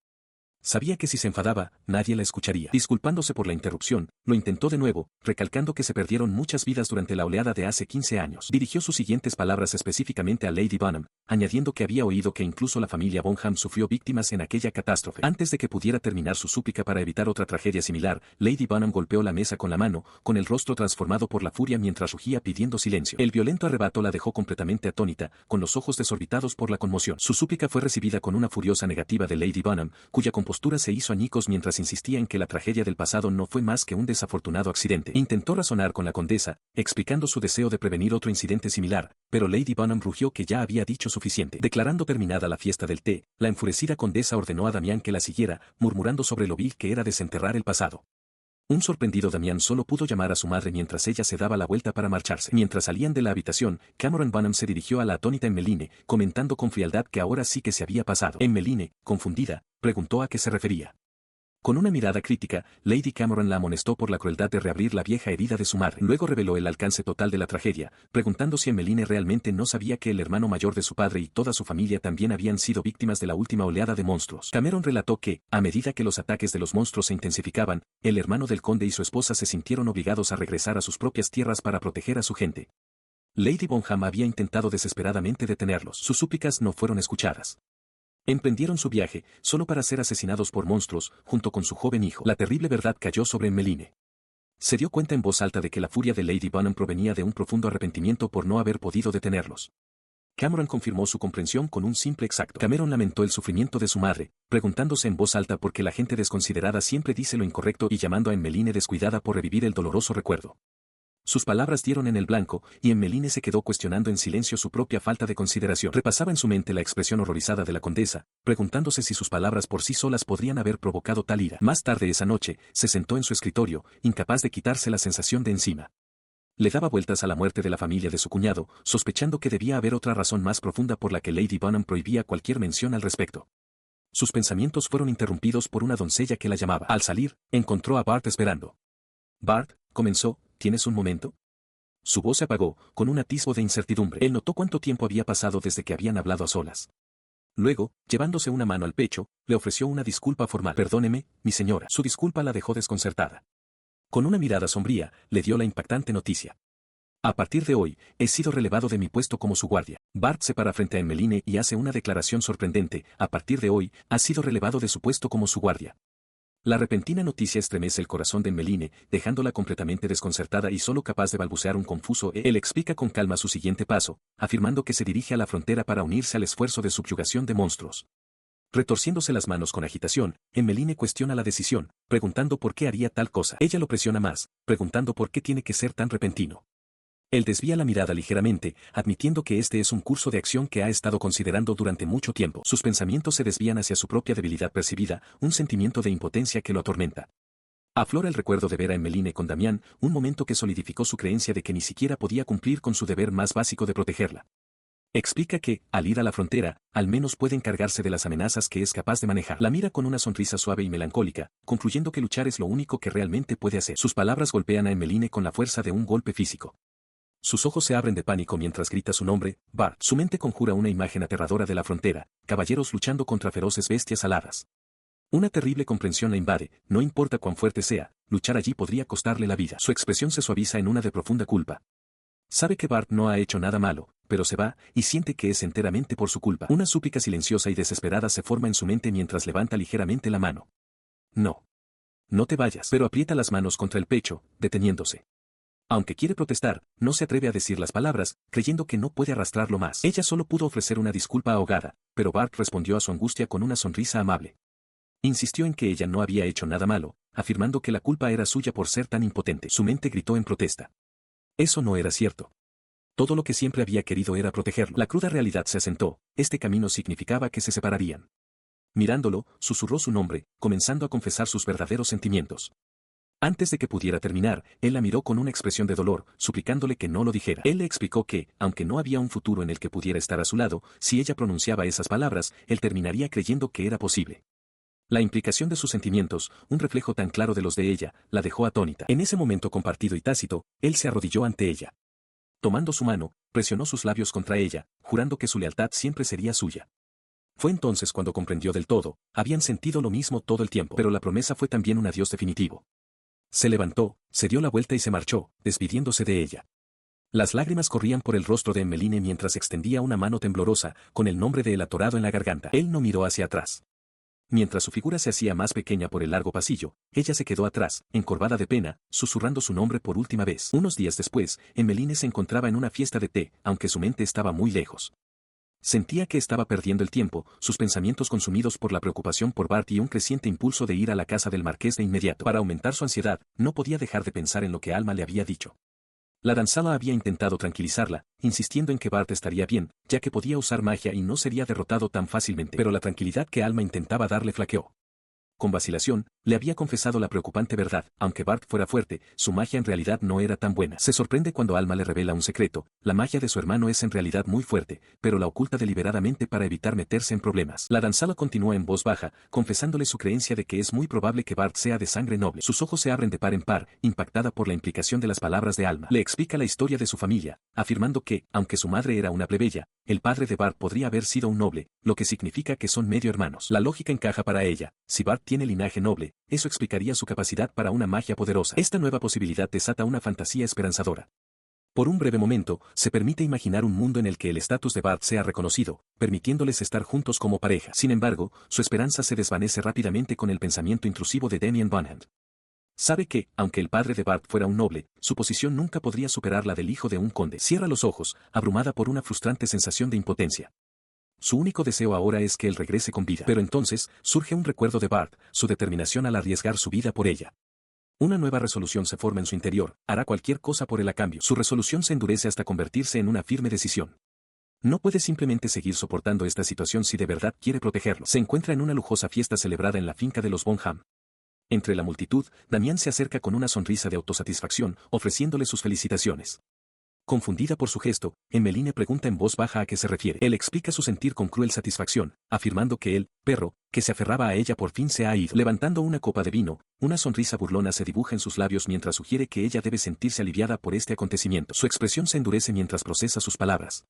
Sabía que si se enfadaba, nadie la escucharía. Disculpándose por la interrupción, lo intentó de nuevo, recalcando que se perdieron muchas vidas durante la oleada de hace 15 años. Dirigió sus siguientes palabras específicamente a Lady Bonham, añadiendo que había oído que incluso la familia Bonham sufrió víctimas en aquella catástrofe. Antes de que pudiera terminar su súplica para evitar otra tragedia similar, Lady Bonham golpeó la mesa con la mano, con el rostro transformado por la furia mientras rugía pidiendo silencio. El violento arrebato la dejó completamente atónita, con los ojos desorbitados por la conmoción. Su súplica fue recibida con una furiosa negativa de Lady Bonham, cuya compostura se hizo añicos mientras insistía en que la tragedia del pasado no fue más que un desafortunado accidente. Intentó razonar con la condesa, explicando su deseo de prevenir otro incidente similar, pero Lady Bonham rugió que ya había dicho suficiente. Declarando terminada la fiesta del té, la enfurecida condesa ordenó a Damián que la siguiera, murmurando sobre lo vil que era desenterrar el pasado. Un sorprendido Damián solo pudo llamar a su madre mientras ella se daba la vuelta para marcharse. Mientras salían de la habitación, Cameron Bonham se dirigió a la atónita Emmeline, comentando con frialdad que ahora sí que se había pasado. Emmeline, confundida, preguntó a qué se refería. Con una mirada crítica, Lady Cameron la amonestó por la crueldad de reabrir la vieja herida de su madre. Luego reveló el alcance total de la tragedia, preguntando si Emmeline realmente no sabía que el hermano mayor de su padre y toda su familia también habían sido víctimas de la última oleada de monstruos. Cameron relató que, a medida que los ataques de los monstruos se intensificaban, el hermano del conde y su esposa se sintieron obligados a regresar a sus propias tierras para proteger a su gente. Lady Bonham había intentado desesperadamente detenerlos. Sus súplicas no fueron escuchadas. Emprendieron su viaje, solo para ser asesinados por monstruos, junto con su joven hijo. La terrible verdad cayó sobre Emmeline. Se dio cuenta en voz alta de que la furia de Lady Bonham provenía de un profundo arrepentimiento por no haber podido detenerlos. Cameron confirmó su comprensión con un simple exacto. Cameron lamentó el sufrimiento de su madre, preguntándose en voz alta por qué la gente desconsiderada siempre dice lo incorrecto y llamando a Emmeline descuidada por revivir el doloroso recuerdo. Sus palabras dieron en el blanco, y Emmeline se quedó cuestionando en silencio su propia falta de consideración. Repasaba en su mente la expresión horrorizada de la condesa, preguntándose si sus palabras por sí solas podrían haber provocado tal ira. Más tarde esa noche, se sentó en su escritorio, incapaz de quitarse la sensación de encima. Le daba vueltas a la muerte de la familia de su cuñado, sospechando que debía haber otra razón más profunda por la que Lady Bunham prohibía cualquier mención al respecto. Sus pensamientos fueron interrumpidos por una doncella que la llamaba. Al salir, encontró a Bart esperando. Bart, comenzó, ¿tienes un momento? Su voz se apagó, con un atisbo de incertidumbre. Él notó cuánto tiempo había pasado desde que habían hablado a solas. Luego, llevándose una mano al pecho, le ofreció una disculpa formal. Perdóneme, mi señora. Su disculpa la dejó desconcertada. Con una mirada sombría, le dio la impactante noticia. A partir de hoy, he sido relevado de mi puesto como su guardia. Bart se para frente a Emmeline y hace una declaración sorprendente. A partir de hoy, ha sido relevado de su puesto como su guardia. La repentina noticia estremece el corazón de Emmeline, dejándola completamente desconcertada y solo capaz de balbucear un confuso Él explica con calma su siguiente paso, afirmando que se dirige a la frontera para unirse al esfuerzo de subyugación de monstruos. Retorciéndose las manos con agitación, Emmeline cuestiona la decisión, preguntando por qué haría tal cosa. Ella lo presiona más, preguntando por qué tiene que ser tan repentino. Él desvía la mirada ligeramente, admitiendo que este es un curso de acción que ha estado considerando durante mucho tiempo. Sus pensamientos se desvían hacia su propia debilidad percibida, un sentimiento de impotencia que lo atormenta. Aflora el recuerdo de ver a Emmeline con Damián, un momento que solidificó su creencia de que ni siquiera podía cumplir con su deber más básico de protegerla. Explica que, al ir a la frontera, al menos puede encargarse de las amenazas que es capaz de manejar. La mira con una sonrisa suave y melancólica, concluyendo que luchar es lo único que realmente puede hacer. Sus palabras golpean a Emmeline con la fuerza de un golpe físico. Sus ojos se abren de pánico mientras grita su nombre, Bart. Su mente conjura una imagen aterradora de la frontera, caballeros luchando contra feroces bestias aladas. Una terrible comprensión la invade, no importa cuán fuerte sea, luchar allí podría costarle la vida. Su expresión se suaviza en una de profunda culpa. Sabe que Bart no ha hecho nada malo, pero se va, y siente que es enteramente por su culpa. Una súplica silenciosa y desesperada se forma en su mente mientras levanta ligeramente la mano. No. No te vayas. Pero aprieta las manos contra el pecho, deteniéndose. Aunque quiere protestar, no se atreve a decir las palabras, creyendo que no puede arrastrarlo más. Ella solo pudo ofrecer una disculpa ahogada, pero Bart respondió a su angustia con una sonrisa amable. Insistió en que ella no había hecho nada malo, afirmando que la culpa era suya por ser tan impotente. Su mente gritó en protesta. Eso no era cierto. Todo lo que siempre había querido era protegerlo. La cruda realidad se asentó, este camino significaba que se separarían. Mirándolo, susurró su nombre, comenzando a confesar sus verdaderos sentimientos. Antes de que pudiera terminar, él la miró con una expresión de dolor, suplicándole que no lo dijera. Él le explicó que, aunque no había un futuro en el que pudiera estar a su lado, si ella pronunciaba esas palabras, él terminaría creyendo que era posible. La implicación de sus sentimientos, un reflejo tan claro de los de ella, la dejó atónita. En ese momento compartido y tácito, él se arrodilló ante ella. Tomando su mano, presionó sus labios contra ella, jurando que su lealtad siempre sería suya. Fue entonces cuando comprendió del todo, habían sentido lo mismo todo el tiempo, pero la promesa fue también un adiós definitivo. Se levantó, se dio la vuelta y se marchó, despidiéndose de ella. Las lágrimas corrían por el rostro de Emmeline mientras extendía una mano temblorosa, con el nombre de él atorado en la garganta. Él no miró hacia atrás. Mientras su figura se hacía más pequeña por el largo pasillo, ella se quedó atrás, encorvada de pena, susurrando su nombre por última vez. Unos días después, Emmeline se encontraba en una fiesta de té, aunque su mente estaba muy lejos. Sentía que estaba perdiendo el tiempo, sus pensamientos consumidos por la preocupación por Bart y un creciente impulso de ir a la casa del marqués de inmediato. Para aumentar su ansiedad, no podía dejar de pensar en lo que Alma le había dicho. La danzala había intentado tranquilizarla, insistiendo en que Bart estaría bien, ya que podía usar magia y no sería derrotado tan fácilmente. Pero la tranquilidad que Alma intentaba darle flaqueó. Con vacilación, le había confesado la preocupante verdad, aunque Bart fuera fuerte, su magia en realidad no era tan buena. Se sorprende cuando Alma le revela un secreto, la magia de su hermano es en realidad muy fuerte, pero la oculta deliberadamente para evitar meterse en problemas. La danzala continúa en voz baja, confesándole su creencia de que es muy probable que Bart sea de sangre noble. Sus ojos se abren de par en par, impactada por la implicación de las palabras de Alma. Le explica la historia de su familia, afirmando que, aunque su madre era una plebeya, el padre de Bart podría haber sido un noble, lo que significa que son medio hermanos. La lógica encaja para ella, si Bart tiene linaje noble, eso explicaría su capacidad para una magia poderosa. Esta nueva posibilidad desata una fantasía esperanzadora. Por un breve momento, se permite imaginar un mundo en el que el estatus de Bart sea reconocido, permitiéndoles estar juntos como pareja. Sin embargo, su esperanza se desvanece rápidamente con el pensamiento intrusivo de Damian Bunham. Sabe que, aunque el padre de Bart fuera un noble, su posición nunca podría superar la del hijo de un conde. Cierra los ojos, abrumada por una frustrante sensación de impotencia. Su único deseo ahora es que él regrese con vida. Pero entonces, surge un recuerdo de Bart, su determinación al arriesgar su vida por ella. Una nueva resolución se forma en su interior, hará cualquier cosa por él a cambio. Su resolución se endurece hasta convertirse en una firme decisión. No puede simplemente seguir soportando esta situación si de verdad quiere protegerlo. Se encuentra en una lujosa fiesta celebrada en la finca de los Bonham. Entre la multitud, Damián se acerca con una sonrisa de autosatisfacción, ofreciéndole sus felicitaciones. Confundida por su gesto, Emmeline pregunta en voz baja a qué se refiere. Él explica su sentir con cruel satisfacción, afirmando que el perro, que se aferraba a ella por fin se ha ido. Levantando una copa de vino, una sonrisa burlona se dibuja en sus labios mientras sugiere que ella debe sentirse aliviada por este acontecimiento. Su expresión se endurece mientras procesa sus palabras.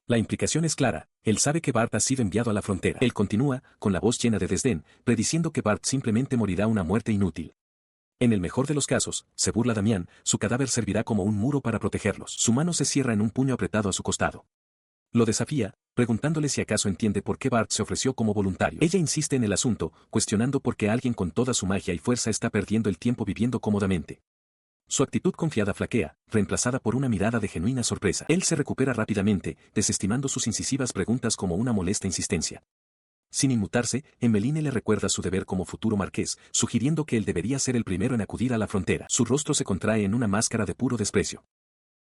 La implicación es clara, él sabe que Bart ha sido enviado a la frontera. Él continúa, con la voz llena de desdén, prediciendo que Bart simplemente morirá una muerte inútil. En el mejor de los casos, se burla Damián, su cadáver servirá como un muro para protegerlos. Su mano se cierra en un puño apretado a su costado. Lo desafía, preguntándole si acaso entiende por qué Bart se ofreció como voluntario. Ella insiste en el asunto, cuestionando por qué alguien con toda su magia y fuerza está perdiendo el tiempo viviendo cómodamente. Su actitud confiada flaquea, reemplazada por una mirada de genuina sorpresa. Él se recupera rápidamente, desestimando sus incisivas preguntas como una molesta insistencia. Sin inmutarse, Emmeline le recuerda su deber como futuro marqués, sugiriendo que él debería ser el primero en acudir a la frontera. Su rostro se contrae en una máscara de puro desprecio.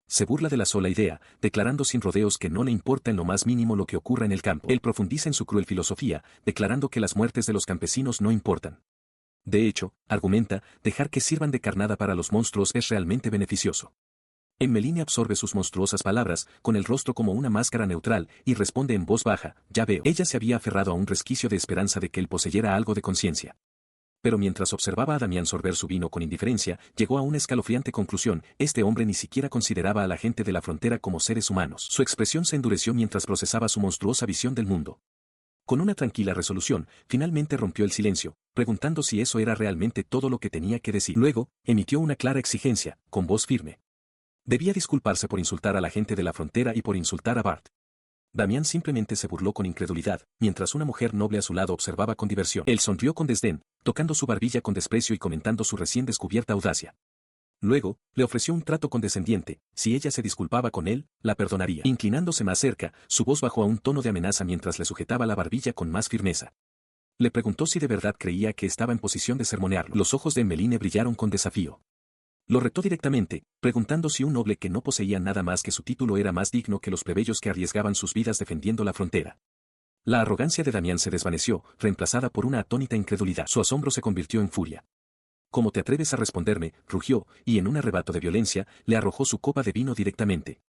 Se burla de la sola idea, declarando sin rodeos que no le importa en lo más mínimo lo que ocurra en el campo. Él profundiza en su cruel filosofía, declarando que las muertes de los campesinos no importan. De hecho, argumenta, dejar que sirvan de carnada para los monstruos es realmente beneficioso. Emmeline absorbe sus monstruosas palabras, con el rostro como una máscara neutral, y responde en voz baja, ya veo. Ella se había aferrado a un resquicio de esperanza de que él poseyera algo de conciencia. Pero mientras observaba a Damián sorber su vino con indiferencia, llegó a una escalofriante conclusión, este hombre ni siquiera consideraba a la gente de la frontera como seres humanos. Su expresión se endureció mientras procesaba su monstruosa visión del mundo. Con una tranquila resolución, finalmente rompió el silencio, preguntando si eso era realmente todo lo que tenía que decir. Luego, emitió una clara exigencia, con voz firme. Debía disculparse por insultar a la gente de la frontera y por insultar a Bart. Damián simplemente se burló con incredulidad, mientras una mujer noble a su lado observaba con diversión. Él sonrió con desdén, tocando su barbilla con desprecio y comentando su recién descubierta audacia. Luego, le ofreció un trato condescendiente, si ella se disculpaba con él, la perdonaría. Inclinándose más cerca, su voz bajó a un tono de amenaza mientras le sujetaba la barbilla con más firmeza. Le preguntó si de verdad creía que estaba en posición de sermonearlo. Los ojos de Emmeline brillaron con desafío. Lo retó directamente, preguntando si un noble que no poseía nada más que su título era más digno que los plebeyos que arriesgaban sus vidas defendiendo la frontera. La arrogancia de Damián se desvaneció, reemplazada por una atónita incredulidad. Su asombro se convirtió en furia. ¿Cómo te atreves a responderme?, rugió, y en un arrebato de violencia, le arrojó su copa de vino directamente.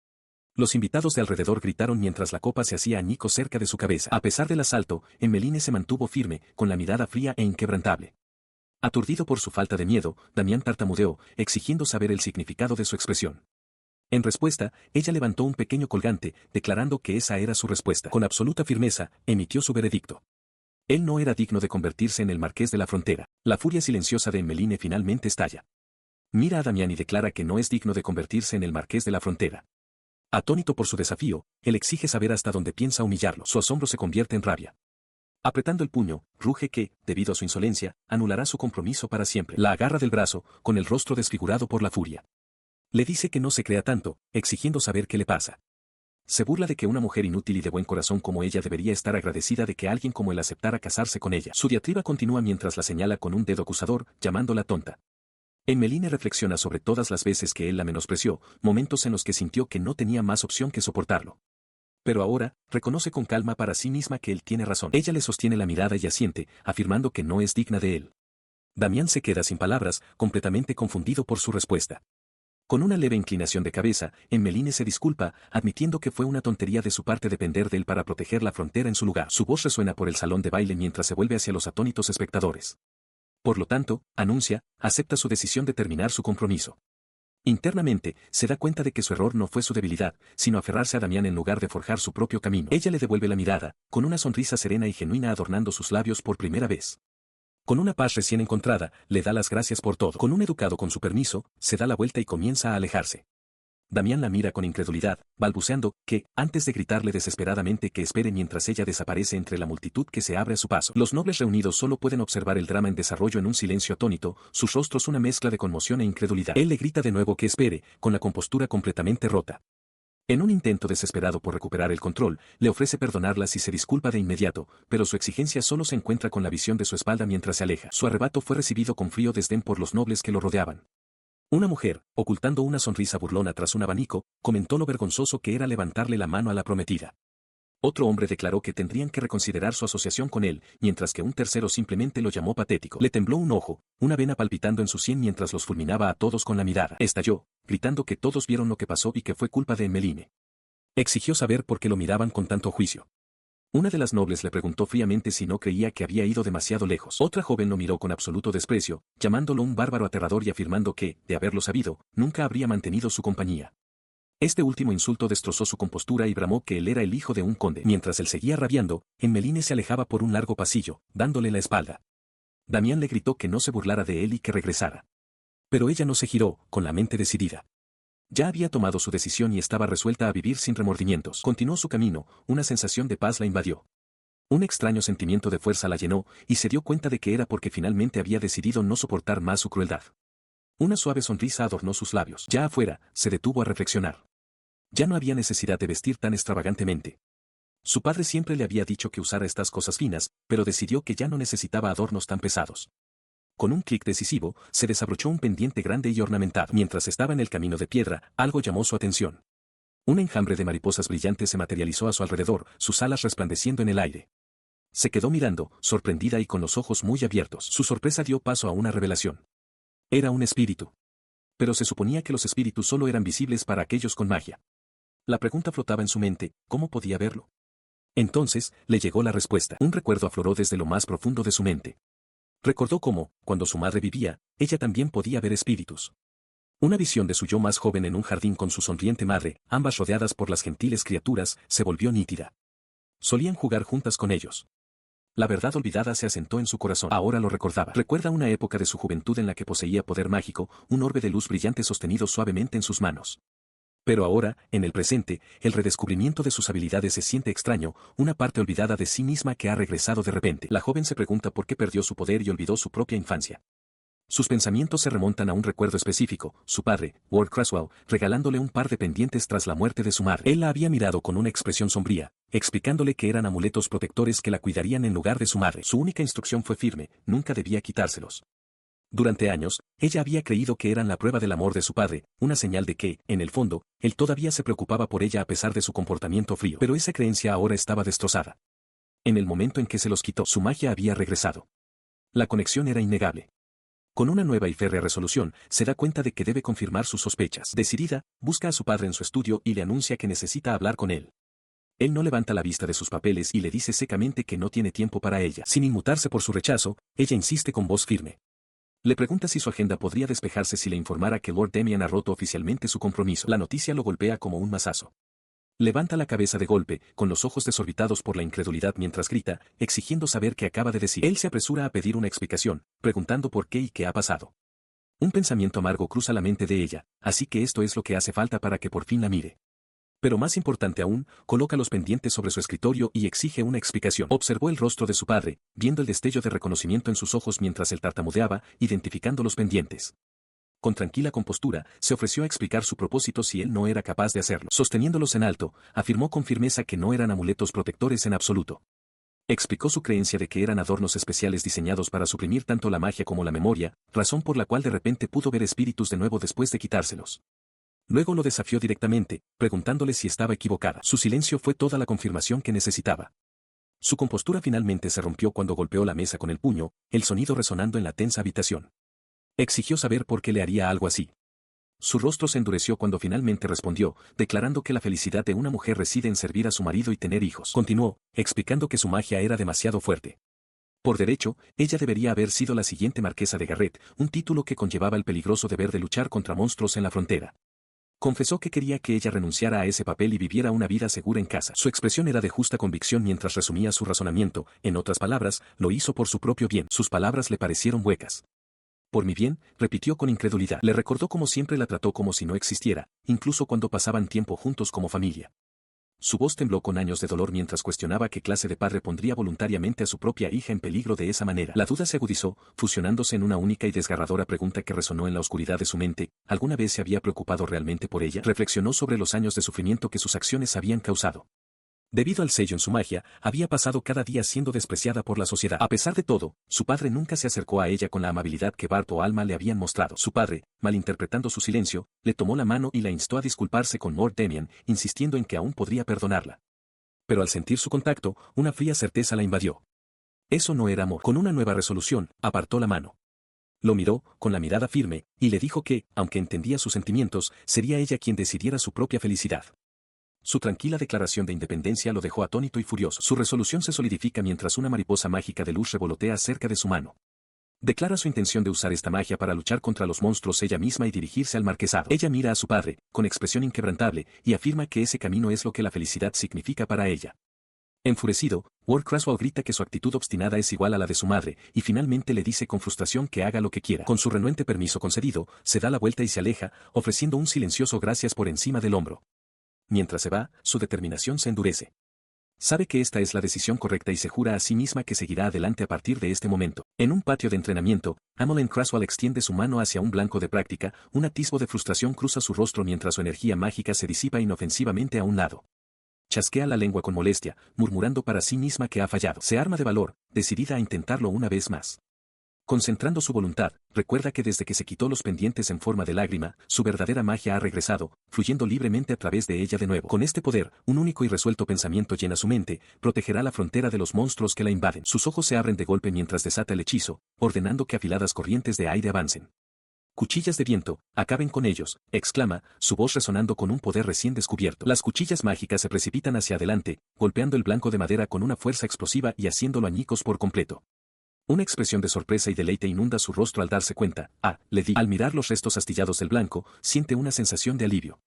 Los invitados de alrededor gritaron mientras la copa se hacía añicos cerca de su cabeza. A pesar del asalto, Emmeline se mantuvo firme, con la mirada fría e inquebrantable. Aturdido por su falta de miedo, Damián tartamudeó, exigiendo saber el significado de su expresión. En respuesta, ella levantó un pequeño colgante, declarando que esa era su respuesta. Con absoluta firmeza, emitió su veredicto. Él no era digno de convertirse en el marqués de la frontera. La furia silenciosa de Emmeline finalmente estalla. Mira a Damián y declara que no es digno de convertirse en el marqués de la frontera. Atónito por su desafío, él exige saber hasta dónde piensa humillarlo. Su asombro se convierte en rabia. Apretando el puño, ruge que, debido a su insolencia, anulará su compromiso para siempre. La agarra del brazo, con el rostro desfigurado por la furia. Le dice que no se crea tanto, exigiendo saber qué le pasa. Se burla de que una mujer inútil y de buen corazón como ella debería estar agradecida de que alguien como él aceptara casarse con ella. Su diatriba continúa mientras la señala con un dedo acusador, llamándola tonta. Emmeline reflexiona sobre todas las veces que él la menospreció, momentos en los que sintió que no tenía más opción que soportarlo. Pero ahora, reconoce con calma para sí misma que él tiene razón. Ella le sostiene la mirada y asiente, afirmando que no es digna de él. Damián se queda sin palabras, completamente confundido por su respuesta. Con una leve inclinación de cabeza, Emmeline se disculpa, admitiendo que fue una tontería de su parte depender de él para proteger la frontera en su lugar. Su voz resuena por el salón de baile mientras se vuelve hacia los atónitos espectadores. Por lo tanto, anuncia, acepta su decisión de terminar su compromiso. Internamente, se da cuenta de que su error no fue su debilidad, sino aferrarse a Damián en lugar de forjar su propio camino. Ella le devuelve la mirada, con una sonrisa serena y genuina adornando sus labios por primera vez. Con una paz recién encontrada, le da las gracias por todo. Con un educado con su permiso, se da la vuelta y comienza a alejarse. Damián la mira con incredulidad, balbuceando que, antes de gritarle desesperadamente que espere mientras ella desaparece entre la multitud que se abre a su paso. Los nobles reunidos solo pueden observar el drama en desarrollo en un silencio atónito, sus rostros una mezcla de conmoción e incredulidad. Él le grita de nuevo que espere, con la compostura completamente rota. En un intento desesperado por recuperar el control, le ofrece perdonarla si se disculpa de inmediato, pero su exigencia solo se encuentra con la visión de su espalda mientras se aleja. Su arrebato fue recibido con frío desdén por los nobles que lo rodeaban. Una mujer, ocultando una sonrisa burlona tras un abanico, comentó lo vergonzoso que era levantarle la mano a la prometida. Otro hombre declaró que tendrían que reconsiderar su asociación con él, mientras que un tercero simplemente lo llamó patético. Le tembló un ojo, una vena palpitando en su sien mientras los fulminaba a todos con la mirada. Estalló, gritando que todos vieron lo que pasó y que fue culpa de Emmeline. Exigió saber por qué lo miraban con tanto juicio. Una de las nobles le preguntó fríamente si no creía que había ido demasiado lejos. Otra joven lo miró con absoluto desprecio, llamándolo un bárbaro aterrador y afirmando que, de haberlo sabido, nunca habría mantenido su compañía. Este último insulto destrozó su compostura y bramó que él era el hijo de un conde. Mientras él seguía rabiando, Emmeline se alejaba por un largo pasillo, dándole la espalda. Damián le gritó que no se burlara de él y que regresara. Pero ella no se giró, con la mente decidida. Ya había tomado su decisión y estaba resuelta a vivir sin remordimientos. Continuó su camino, una sensación de paz la invadió. Un extraño sentimiento de fuerza la llenó, y se dio cuenta de que era porque finalmente había decidido no soportar más su crueldad. Una suave sonrisa adornó sus labios. Ya afuera, se detuvo a reflexionar. Ya no había necesidad de vestir tan extravagantemente. Su padre siempre le había dicho que usara estas cosas finas, pero decidió que ya no necesitaba adornos tan pesados. Con un clic decisivo, se desabrochó un pendiente grande y ornamentado. Mientras estaba en el camino de piedra, algo llamó su atención. Un enjambre de mariposas brillantes se materializó a su alrededor, sus alas resplandeciendo en el aire. Se quedó mirando, sorprendida y con los ojos muy abiertos. Su sorpresa dio paso a una revelación. Era un espíritu. Pero se suponía que los espíritus solo eran visibles para aquellos con magia. La pregunta flotaba en su mente, ¿cómo podía verlo? Entonces, le llegó la respuesta. Un recuerdo afloró desde lo más profundo de su mente. Recordó cómo, cuando su madre vivía, ella también podía ver espíritus. Una visión de su yo más joven en un jardín con su sonriente madre, ambas rodeadas por las gentiles criaturas, se volvió nítida. Solían jugar juntas con ellos. La verdad olvidada se asentó en su corazón. Ahora lo recordaba. Recuerda una época de su juventud en la que poseía poder mágico, un orbe de luz brillante sostenido suavemente en sus manos. Pero ahora, en el presente, el redescubrimiento de sus habilidades se siente extraño, una parte olvidada de sí misma que ha regresado de repente. La joven se pregunta por qué perdió su poder y olvidó su propia infancia. Sus pensamientos se remontan a un recuerdo específico, su padre, Ward Craswell, regalándole un par de pendientes tras la muerte de su madre. Él la había mirado con una expresión sombría, explicándole que eran amuletos protectores que la cuidarían en lugar de su madre. Su única instrucción fue firme, nunca debía quitárselos. Durante años, ella había creído que eran la prueba del amor de su padre, una señal de que, en el fondo, él todavía se preocupaba por ella a pesar de su comportamiento frío. Pero esa creencia ahora estaba destrozada. En el momento en que se los quitó, su magia había regresado. La conexión era innegable. Con una nueva y férrea resolución, se da cuenta de que debe confirmar sus sospechas. Decidida, busca a su padre en su estudio y le anuncia que necesita hablar con él. Él no levanta la vista de sus papeles y le dice secamente que no tiene tiempo para ella. Sin inmutarse por su rechazo, ella insiste con voz firme. Le pregunta si su agenda podría despejarse si le informara que Lord Damian ha roto oficialmente su compromiso. La noticia lo golpea como un mazazo. Levanta la cabeza de golpe, con los ojos desorbitados por la incredulidad mientras grita, exigiendo saber qué acaba de decir. Él se apresura a pedir una explicación, preguntando por qué y qué ha pasado. Un pensamiento amargo cruza la mente de ella, así que esto es lo que hace falta para que por fin la mire. Pero más importante aún, coloca los pendientes sobre su escritorio y exige una explicación. Observó el rostro de su padre, viendo el destello de reconocimiento en sus ojos mientras él tartamudeaba, identificando los pendientes. Con tranquila compostura, se ofreció a explicar su propósito si él no era capaz de hacerlo. Sosteniéndolos en alto, afirmó con firmeza que no eran amuletos protectores en absoluto. Explicó su creencia de que eran adornos especiales diseñados para suprimir tanto la magia como la memoria, razón por la cual de repente pudo ver espíritus de nuevo después de quitárselos. Luego lo desafió directamente, preguntándole si estaba equivocada. Su silencio fue toda la confirmación que necesitaba. Su compostura finalmente se rompió cuando golpeó la mesa con el puño, el sonido resonando en la tensa habitación. Exigió saber por qué le haría algo así. Su rostro se endureció cuando finalmente respondió, declarando que la felicidad de una mujer reside en servir a su marido y tener hijos. Continuó, explicando que su magia era demasiado fuerte. Por derecho, ella debería haber sido la siguiente marquesa de Garrett, un título que conllevaba el peligroso deber de luchar contra monstruos en la frontera. Confesó que quería que ella renunciara a ese papel y viviera una vida segura en casa. Su expresión era de justa convicción mientras resumía su razonamiento, en otras palabras, lo hizo por su propio bien. Sus palabras le parecieron huecas. Por mi bien, repitió con incredulidad. Le recordó cómo siempre la trató como si no existiera, incluso cuando pasaban tiempo juntos como familia. Su voz tembló con años de dolor mientras cuestionaba qué clase de padre pondría voluntariamente a su propia hija en peligro de esa manera. La duda se agudizó, fusionándose en una única y desgarradora pregunta que resonó en la oscuridad de su mente. ¿Alguna vez se había preocupado realmente por ella? Reflexionó sobre los años de sufrimiento que sus acciones habían causado. Debido al sello en su magia, había pasado cada día siendo despreciada por la sociedad. A pesar de todo, su padre nunca se acercó a ella con la amabilidad que Bart o Alma le habían mostrado. Su padre, malinterpretando su silencio, le tomó la mano y la instó a disculparse con Lord Damien, insistiendo en que aún podría perdonarla. Pero al sentir su contacto, una fría certeza la invadió. Eso no era amor. Con una nueva resolución, apartó la mano. Lo miró, con la mirada firme, y le dijo que, aunque entendía sus sentimientos, sería ella quien decidiera su propia felicidad. Su tranquila declaración de independencia lo dejó atónito y furioso. Su resolución se solidifica mientras una mariposa mágica de luz revolotea cerca de su mano. Declara su intención de usar esta magia para luchar contra los monstruos ella misma y dirigirse al marquesado. Ella mira a su padre, con expresión inquebrantable, y afirma que ese camino es lo que la felicidad significa para ella. Enfurecido, Ward Craswell grita que su actitud obstinada es igual a la de su madre, y finalmente le dice con frustración que haga lo que quiera. Con su renuente permiso concedido, se da la vuelta y se aleja, ofreciendo un silencioso gracias por encima del hombro. Mientras se va, su determinación se endurece. Sabe que esta es la decisión correcta y se jura a sí misma que seguirá adelante a partir de este momento. En un patio de entrenamiento, Emmeline Craswell extiende su mano hacia un blanco de práctica, un atisbo de frustración cruza su rostro mientras su energía mágica se disipa inofensivamente a un lado. Chasquea la lengua con molestia, murmurando para sí misma que ha fallado. Se arma de valor, decidida a intentarlo una vez más. Concentrando su voluntad, recuerda que desde que se quitó los pendientes en forma de lágrima, su verdadera magia ha regresado, fluyendo libremente a través de ella de nuevo. Con este poder, un único y resuelto pensamiento llena su mente, protegerá la frontera de los monstruos que la invaden. Sus ojos se abren de golpe mientras desata el hechizo, ordenando que afiladas corrientes de aire avancen. Cuchillas de viento, acaben con ellos, exclama, su voz resonando con un poder recién descubierto. Las cuchillas mágicas se precipitan hacia adelante, golpeando el blanco de madera con una fuerza explosiva y haciéndolo añicos por completo. Una expresión de sorpresa y deleite inunda su rostro al darse cuenta. Le di. Al mirar los restos astillados del blanco, siente una sensación de alivio.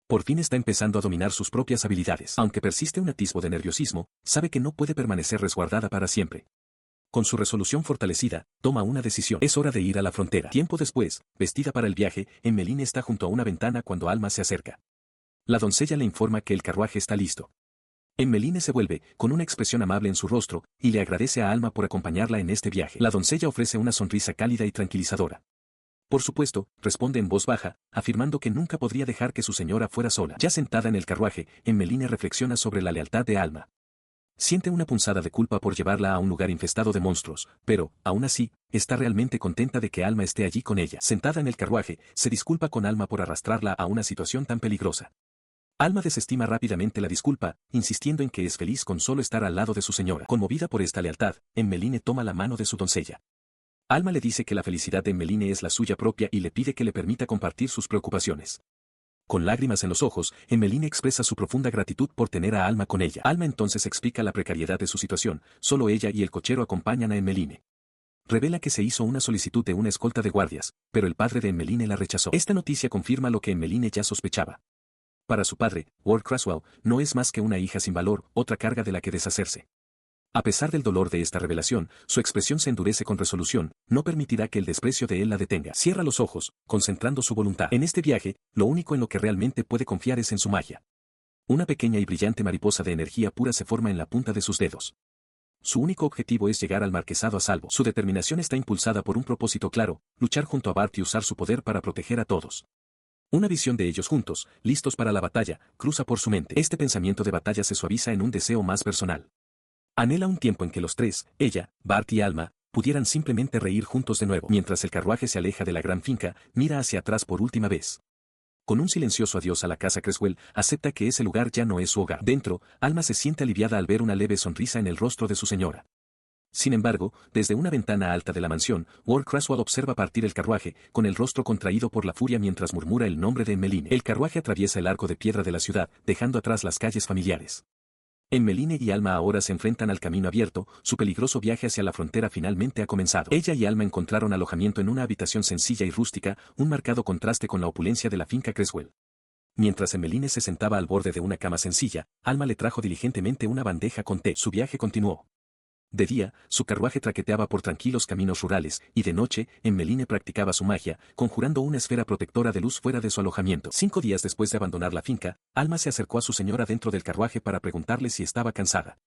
Por fin está empezando a dominar sus propias habilidades. Aunque persiste un atisbo de nerviosismo, sabe que no puede permanecer resguardada para siempre. Con su resolución fortalecida, toma una decisión. Es hora de ir a la frontera. Tiempo después, vestida para el viaje, Emmeline está junto a una ventana cuando Alma se acerca. La doncella le informa que el carruaje está listo. Emmeline se vuelve, con una expresión amable en su rostro, y le agradece a Alma por acompañarla en este viaje. La doncella ofrece una sonrisa cálida y tranquilizadora. Por supuesto, responde en voz baja, afirmando que nunca podría dejar que su señora fuera sola. Ya sentada en el carruaje, Emmeline reflexiona sobre la lealtad de Alma. Siente una punzada de culpa por llevarla a un lugar infestado de monstruos, pero, aún así, está realmente contenta de que Alma esté allí con ella. Sentada en el carruaje, se disculpa con Alma por arrastrarla a una situación tan peligrosa. Alma desestima rápidamente la disculpa, insistiendo en que es feliz con solo estar al lado de su señora. Conmovida por esta lealtad, Emmeline toma la mano de su doncella. Alma le dice que la felicidad de Emmeline es la suya propia y le pide que le permita compartir sus preocupaciones. Con lágrimas en los ojos, Emmeline expresa su profunda gratitud por tener a Alma con ella. Alma entonces explica la precariedad de su situación, solo ella y el cochero acompañan a Emmeline. Revela que se hizo una solicitud de una escolta de guardias, pero el padre de Emmeline la rechazó. Esta noticia confirma lo que Emmeline ya sospechaba. Para su padre, Ward Craswell, no es más que una hija sin valor, otra carga de la que deshacerse. A pesar del dolor de esta revelación, su expresión se endurece con resolución, no permitirá que el desprecio de él la detenga. Cierra los ojos, concentrando su voluntad. En este viaje, lo único en lo que realmente puede confiar es en su magia. Una pequeña y brillante mariposa de energía pura se forma en la punta de sus dedos. Su único objetivo es llegar al marquesado a salvo. Su determinación está impulsada por un propósito claro, luchar junto a Bart y usar su poder para proteger a todos. Una visión de ellos juntos, listos para la batalla, cruza por su mente. Este pensamiento de batalla se suaviza en un deseo más personal. Anhela un tiempo en que los tres, ella, Bart y Alma, pudieran simplemente reír juntos de nuevo. Mientras el carruaje se aleja de la gran finca, mira hacia atrás por última vez. Con un silencioso adiós a la casa Cresswell, acepta que ese lugar ya no es su hogar. Dentro, Alma se siente aliviada al ver una leve sonrisa en el rostro de su señora. Sin embargo, desde una ventana alta de la mansión, Ward Craswell observa partir el carruaje, con el rostro contraído por la furia mientras murmura el nombre de Emmeline. El carruaje atraviesa el arco de piedra de la ciudad, dejando atrás las calles familiares. Emmeline y Alma ahora se enfrentan al camino abierto, su peligroso viaje hacia la frontera finalmente ha comenzado. Ella y Alma encontraron alojamiento en una habitación sencilla y rústica, un marcado contraste con la opulencia de la finca Cresswell. Mientras Emmeline se sentaba al borde de una cama sencilla, Alma le trajo diligentemente una bandeja con té. Su viaje continuó. De día, su carruaje traqueteaba por tranquilos caminos rurales, y de noche, Emmeline practicaba su magia, conjurando una esfera protectora de luz fuera de su alojamiento. 5 días después de abandonar la finca, Alma se acercó a su señora dentro del carruaje para preguntarle si estaba cansada.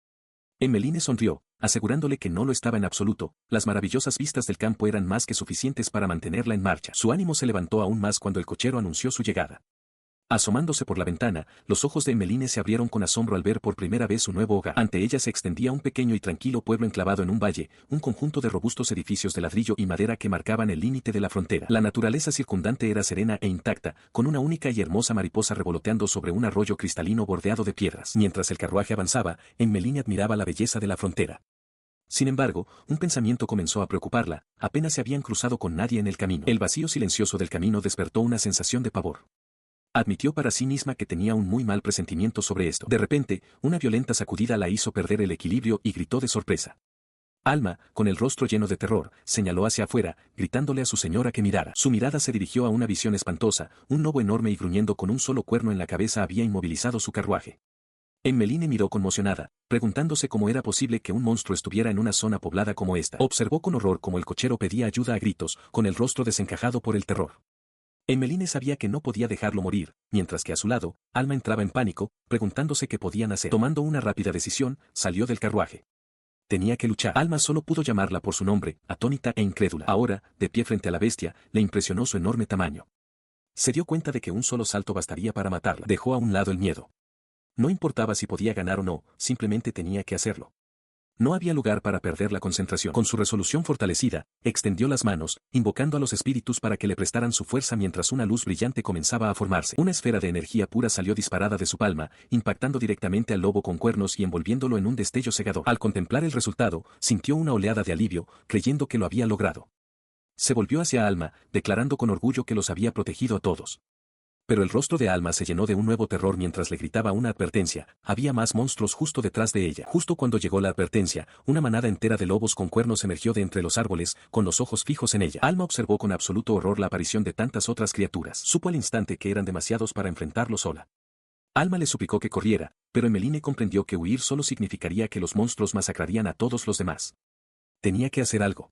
Emmeline sonrió, asegurándole que no lo estaba en absoluto, las maravillosas vistas del campo eran más que suficientes para mantenerla en marcha. Su ánimo se levantó aún más cuando el cochero anunció su llegada. Asomándose por la ventana, los ojos de Emmeline se abrieron con asombro al ver por primera vez su nuevo hogar. Ante ella se extendía un pequeño y tranquilo pueblo enclavado en un valle, un conjunto de robustos edificios de ladrillo y madera que marcaban el límite de la frontera. La naturaleza circundante era serena e intacta, con una única y hermosa mariposa revoloteando sobre un arroyo cristalino bordeado de piedras. Mientras el carruaje avanzaba, Emmeline admiraba la belleza de la frontera. Sin embargo, un pensamiento comenzó a preocuparla, apenas se habían cruzado con nadie en el camino. El vacío silencioso del camino despertó una sensación de pavor. Admitió para sí misma que tenía un muy mal presentimiento sobre esto. De repente, una violenta sacudida la hizo perder el equilibrio y gritó de sorpresa. Alma, con el rostro lleno de terror, señaló hacia afuera, gritándole a su señora que mirara. Su mirada se dirigió a una visión espantosa, un lobo enorme y gruñendo con un solo cuerno en la cabeza había inmovilizado su carruaje. Emmeline miró conmocionada, preguntándose cómo era posible que un monstruo estuviera en una zona poblada como esta. Observó con horror cómo el cochero pedía ayuda a gritos, con el rostro desencajado por el terror. Emmeline sabía que no podía dejarlo morir, mientras que a su lado, Alma entraba en pánico, preguntándose qué podían hacer. Tomando una rápida decisión, salió del carruaje. Tenía que luchar. Alma solo pudo llamarla por su nombre, atónita e incrédula. Ahora, de pie frente a la bestia, le impresionó su enorme tamaño. Se dio cuenta de que un solo salto bastaría para matarla. Dejó a un lado el miedo. No importaba si podía ganar o no, simplemente tenía que hacerlo. No había lugar para perder la concentración. Con su resolución fortalecida, extendió las manos, invocando a los espíritus para que le prestaran su fuerza mientras una luz brillante comenzaba a formarse. Una esfera de energía pura salió disparada de su palma, impactando directamente al lobo con cuernos y envolviéndolo en un destello cegador. Al contemplar el resultado, sintió una oleada de alivio, creyendo que lo había logrado. Se volvió hacia Alma, declarando con orgullo que los había protegido a todos. Pero el rostro de Alma se llenó de un nuevo terror mientras le gritaba una advertencia. Había más monstruos justo detrás de ella. Justo cuando llegó la advertencia, una manada entera de lobos con cuernos emergió de entre los árboles, con los ojos fijos en ella. Alma observó con absoluto horror la aparición de tantas otras criaturas. Supo al instante que eran demasiados para enfrentarlo sola. Alma le suplicó que corriera, pero Emmeline comprendió que huir solo significaría que los monstruos masacrarían a todos los demás. Tenía que hacer algo.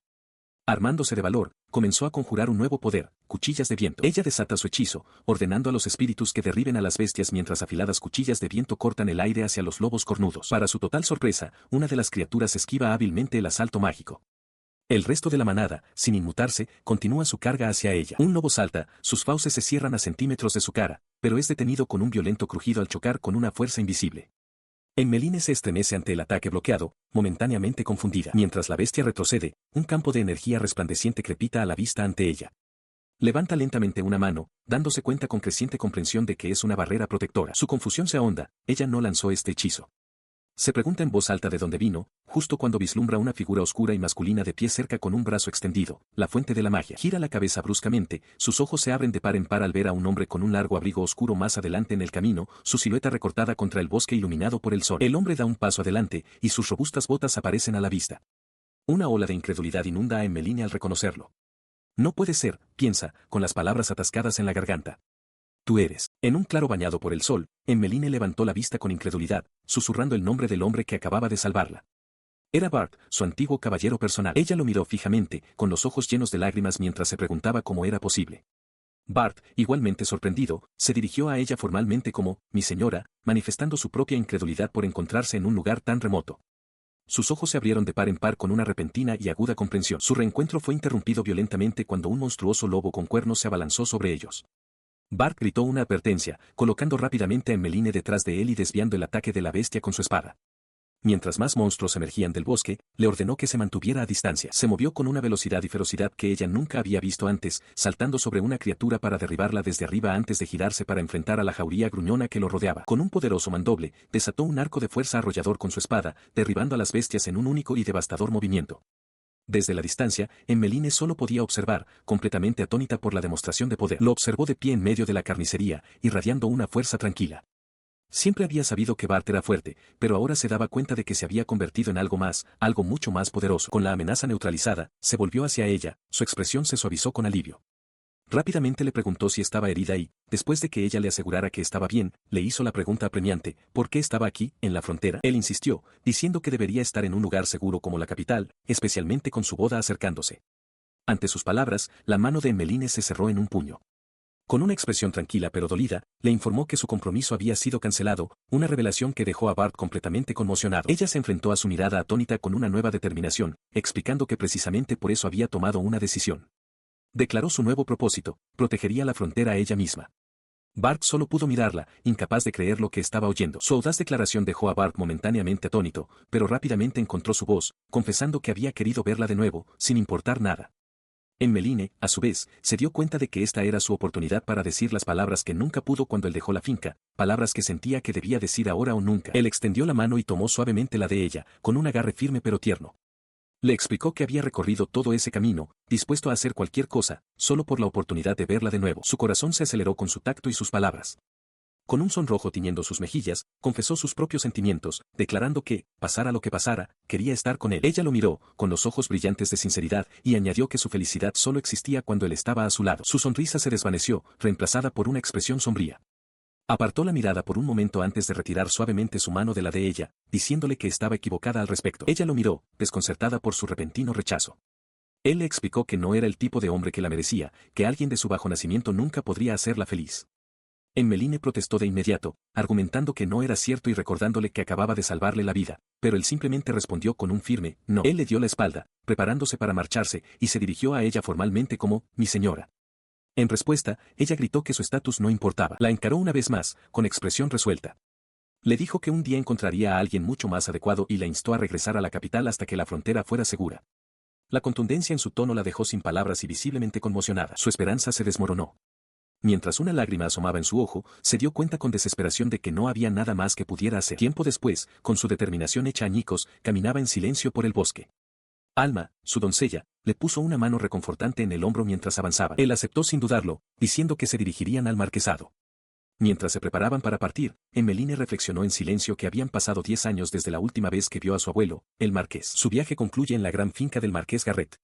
Armándose de valor, comenzó a conjurar un nuevo poder, cuchillas de viento. Ella desata su hechizo, ordenando a los espíritus que derriben a las bestias mientras afiladas cuchillas de viento cortan el aire hacia los lobos cornudos. Para su total sorpresa, una de las criaturas esquiva hábilmente el asalto mágico. El resto de la manada, sin inmutarse, continúa su carga hacia ella. Un lobo salta, sus fauces se cierran a centímetros de su cara, pero es detenido con un violento crujido al chocar con una fuerza invisible. Emmeline se estremece ante el ataque bloqueado, momentáneamente confundida. Mientras la bestia retrocede, un campo de energía resplandeciente crepita a la vista ante ella. Levanta lentamente una mano, dándose cuenta con creciente comprensión de que es una barrera protectora. Su confusión se ahonda, ella no lanzó este hechizo. Se pregunta en voz alta de dónde vino, justo cuando vislumbra una figura oscura y masculina de pie cerca con un brazo extendido, la fuente de la magia. Gira la cabeza bruscamente, sus ojos se abren de par en par al ver a un hombre con un largo abrigo oscuro más adelante en el camino, su silueta recortada contra el bosque iluminado por el sol. El hombre da un paso adelante, y sus robustas botas aparecen a la vista. Una ola de incredulidad inunda a Emmeline al reconocerlo. No puede ser, piensa, con las palabras atascadas en la garganta. Tú eres. En un claro bañado por el sol, Emmeline levantó la vista con incredulidad, susurrando el nombre del hombre que acababa de salvarla. Era Bart, su antiguo caballero personal. Ella lo miró fijamente, con los ojos llenos de lágrimas mientras se preguntaba cómo era posible. Bart, igualmente sorprendido, se dirigió a ella formalmente como, mi señora, manifestando su propia incredulidad por encontrarse en un lugar tan remoto. Sus ojos se abrieron de par en par con una repentina y aguda comprensión. Su reencuentro fue interrumpido violentamente cuando un monstruoso lobo con cuernos se abalanzó sobre ellos. Bart gritó una advertencia, colocando rápidamente a Emmeline detrás de él y desviando el ataque de la bestia con su espada. Mientras más monstruos emergían del bosque, le ordenó que se mantuviera a distancia. Se movió con una velocidad y ferocidad que ella nunca había visto antes, saltando sobre una criatura para derribarla desde arriba antes de girarse para enfrentar a la jauría gruñona que lo rodeaba. Con un poderoso mandoble, desató un arco de fuerza arrollador con su espada, derribando a las bestias en un único y devastador movimiento. Desde la distancia, Emmeline solo podía observar, completamente atónita por la demostración de poder. Lo observó de pie en medio de la carnicería, irradiando una fuerza tranquila. Siempre había sabido que Bart era fuerte, pero ahora se daba cuenta de que se había convertido en algo más, algo mucho más poderoso. Con la amenaza neutralizada, se volvió hacia ella, su expresión se suavizó con alivio. Rápidamente le preguntó si estaba herida y, después de que ella le asegurara que estaba bien, le hizo la pregunta apremiante, ¿por qué estaba aquí, en la frontera? Él insistió, diciendo que debería estar en un lugar seguro como la capital, especialmente con su boda acercándose. Ante sus palabras, la mano de Emmeline se cerró en un puño. Con una expresión tranquila pero dolida, le informó que su compromiso había sido cancelado, una revelación que dejó a Bart completamente conmocionado. Ella se enfrentó a su mirada atónita con una nueva determinación, explicando que precisamente por eso había tomado una decisión. Declaró su nuevo propósito, protegería la frontera a ella misma. Bart solo pudo mirarla, incapaz de creer lo que estaba oyendo. Su audaz declaración dejó a Bart momentáneamente atónito, pero rápidamente encontró su voz, confesando que había querido verla de nuevo, sin importar nada. Emmeline, a su vez, se dio cuenta de que esta era su oportunidad para decir las palabras que nunca pudo cuando él dejó la finca, palabras que sentía que debía decir ahora o nunca. Él extendió la mano y tomó suavemente la de ella, con un agarre firme pero tierno. Le explicó que había recorrido todo ese camino, dispuesto a hacer cualquier cosa, solo por la oportunidad de verla de nuevo. Su corazón se aceleró con su tacto y sus palabras. Con un sonrojo tiñendo sus mejillas, confesó sus propios sentimientos, declarando que, pasara lo que pasara, quería estar con él. Ella lo miró, con los ojos brillantes de sinceridad, y añadió que su felicidad solo existía cuando él estaba a su lado. Su sonrisa se desvaneció, reemplazada por una expresión sombría. Apartó la mirada por un momento antes de retirar suavemente su mano de la de ella, diciéndole que estaba equivocada al respecto. Ella lo miró, desconcertada por su repentino rechazo. Él le explicó que no era el tipo de hombre que la merecía, que alguien de su bajo nacimiento nunca podría hacerla feliz. Emmeline protestó de inmediato, argumentando que no era cierto y recordándole que acababa de salvarle la vida, pero él simplemente respondió con un firme no. Él le dio la espalda, preparándose para marcharse, y se dirigió a ella formalmente como, mi señora. En respuesta, ella gritó que su estatus no importaba. La encaró una vez más, con expresión resuelta. Le dijo que un día encontraría a alguien mucho más adecuado y la instó a regresar a la capital hasta que la frontera fuera segura. La contundencia en su tono la dejó sin palabras y visiblemente conmocionada. Su esperanza se desmoronó. Mientras una lágrima asomaba en su ojo, se dio cuenta con desesperación de que no había nada más que pudiera hacer. Tiempo después, con su determinación hecha añicos, caminaba en silencio por el bosque. Alma, su doncella, le puso una mano reconfortante en el hombro mientras avanzaban. Él aceptó sin dudarlo, diciendo que se dirigirían al marquesado. Mientras se preparaban para partir, Emmeline reflexionó en silencio que habían pasado 10 años desde la última vez que vio a su abuelo, el marqués. Su viaje concluye en la gran finca del marqués Garrett.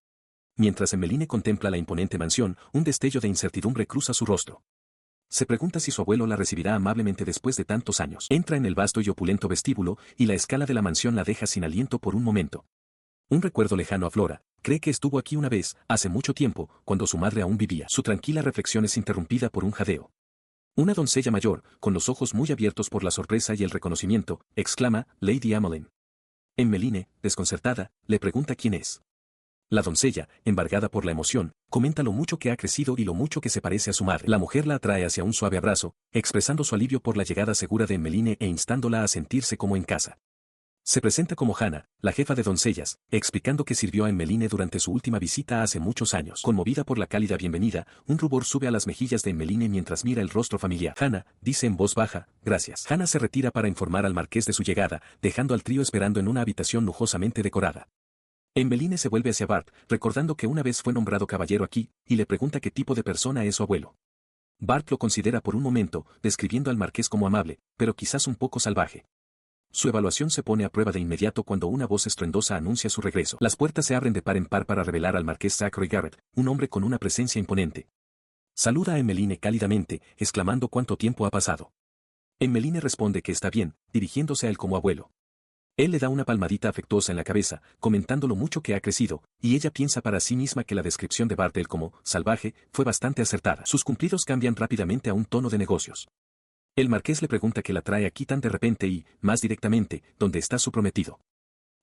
Mientras Emmeline contempla la imponente mansión, un destello de incertidumbre cruza su rostro. Se pregunta si su abuelo la recibirá amablemente después de tantos años. Entra en el vasto y opulento vestíbulo, y la escala de la mansión la deja sin aliento por un momento. Un recuerdo lejano aflora, cree que estuvo aquí una vez, hace mucho tiempo, cuando su madre aún vivía. Su tranquila reflexión es interrumpida por un jadeo. Una doncella mayor, con los ojos muy abiertos por la sorpresa y el reconocimiento, exclama, Lady Emmeline. Emmeline, desconcertada, le pregunta quién es. La doncella, embargada por la emoción, comenta lo mucho que ha crecido y lo mucho que se parece a su madre. La mujer la atrae hacia un suave abrazo, expresando su alivio por la llegada segura de Emmeline e instándola a sentirse como en casa. Se presenta como Hannah, la jefa de doncellas, explicando que sirvió a Emmeline durante su última visita hace muchos años. Conmovida por la cálida bienvenida, un rubor sube a las mejillas de Emmeline mientras mira el rostro familiar. Hannah, dice en voz baja, gracias. Hannah se retira para informar al marqués de su llegada, dejando al trío esperando en una habitación lujosamente decorada. Emmeline se vuelve hacia Bart, recordando que una vez fue nombrado caballero aquí, y le pregunta qué tipo de persona es su abuelo. Bart lo considera por un momento, describiendo al marqués como amable, pero quizás un poco salvaje. Su evaluación se pone a prueba de inmediato cuando una voz estruendosa anuncia su regreso. Las puertas se abren de par en par para revelar al marqués Zachary Garrett, un hombre con una presencia imponente. Saluda a Emmeline cálidamente, exclamando cuánto tiempo ha pasado. Emmeline responde que está bien, dirigiéndose a él como abuelo. Él le da una palmadita afectuosa en la cabeza, comentando lo mucho que ha crecido, y ella piensa para sí misma que la descripción de Bartel como salvaje fue bastante acertada. Sus cumplidos cambian rápidamente a un tono de negocios. El marqués le pregunta qué la trae aquí tan de repente y, más directamente, dónde está su prometido.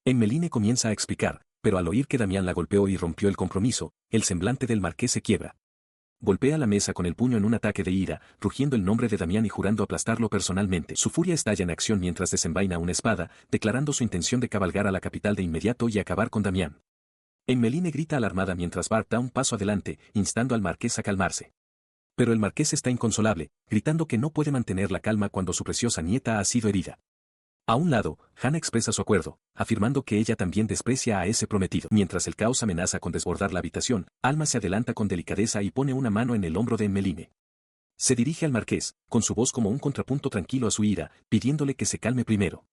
Emmeline comienza a explicar, pero al oír que Damián la golpeó y rompió el compromiso, el semblante del marqués se quiebra. Golpea la mesa con el puño en un ataque de ira, rugiendo el nombre de Damián y jurando aplastarlo personalmente. Su furia estalla en acción mientras desenvaina una espada, declarando su intención de cabalgar a la capital de inmediato y acabar con Damián. Emmeline grita alarmada mientras Bart da un paso adelante, instando al marqués a calmarse. Pero el marqués está inconsolable, gritando que no puede mantener la calma cuando su preciosa nieta ha sido herida. A un lado, Hannah expresa su acuerdo, afirmando que ella también desprecia a ese prometido. Mientras el caos amenaza con desbordar la habitación, Alma se adelanta con delicadeza y pone una mano en el hombro de Emmeline. Se dirige al marqués, con su voz como un contrapunto tranquilo a su ira, pidiéndole que se calme primero.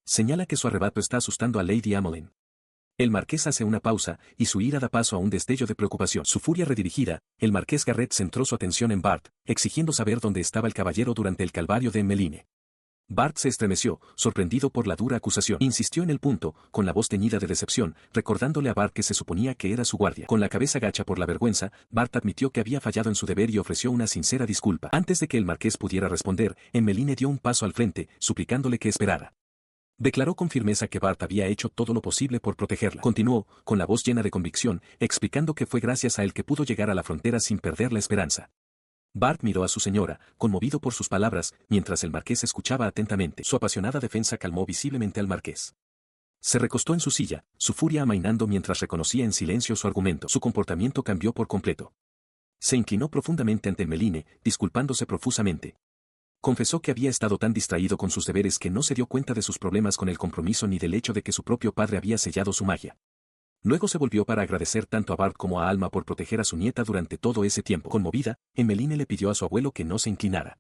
Señala que su arrebato está asustando a Lady Emmeline. El marqués hace una pausa, y su ira da paso a un destello de preocupación. Su furia redirigida, el marqués Garrett centró su atención en Bart, exigiendo saber dónde estaba el caballero durante el calvario de Emmeline. Bart se estremeció, sorprendido por la dura acusación. Insistió en el punto, con la voz teñida de decepción, recordándole a Bart que se suponía que era su guardia. Con la cabeza gacha por la vergüenza, Bart admitió que había fallado en su deber y ofreció una sincera disculpa. Antes de que el marqués pudiera responder, Emmeline dio un paso al frente, suplicándole que esperara. Declaró con firmeza que Bart había hecho todo lo posible por protegerla. Continuó, con la voz llena de convicción, explicando que fue gracias a él que pudo llegar a la frontera sin perder la esperanza. Bart miró a su señora, conmovido por sus palabras, mientras el marqués escuchaba atentamente. Su apasionada defensa calmó visiblemente al marqués. Se recostó en su silla, su furia amainando mientras reconocía en silencio su argumento. Su comportamiento cambió por completo. Se inclinó profundamente ante Emmeline, disculpándose profusamente. Confesó que había estado tan distraído con sus deberes que no se dio cuenta de sus problemas con el compromiso ni del hecho de que su propio padre había sellado su magia. Luego se volvió para agradecer tanto a Bart como a Alma por proteger a su nieta durante todo ese tiempo. Conmovida, Emmeline le pidió a su abuelo que no se inclinara.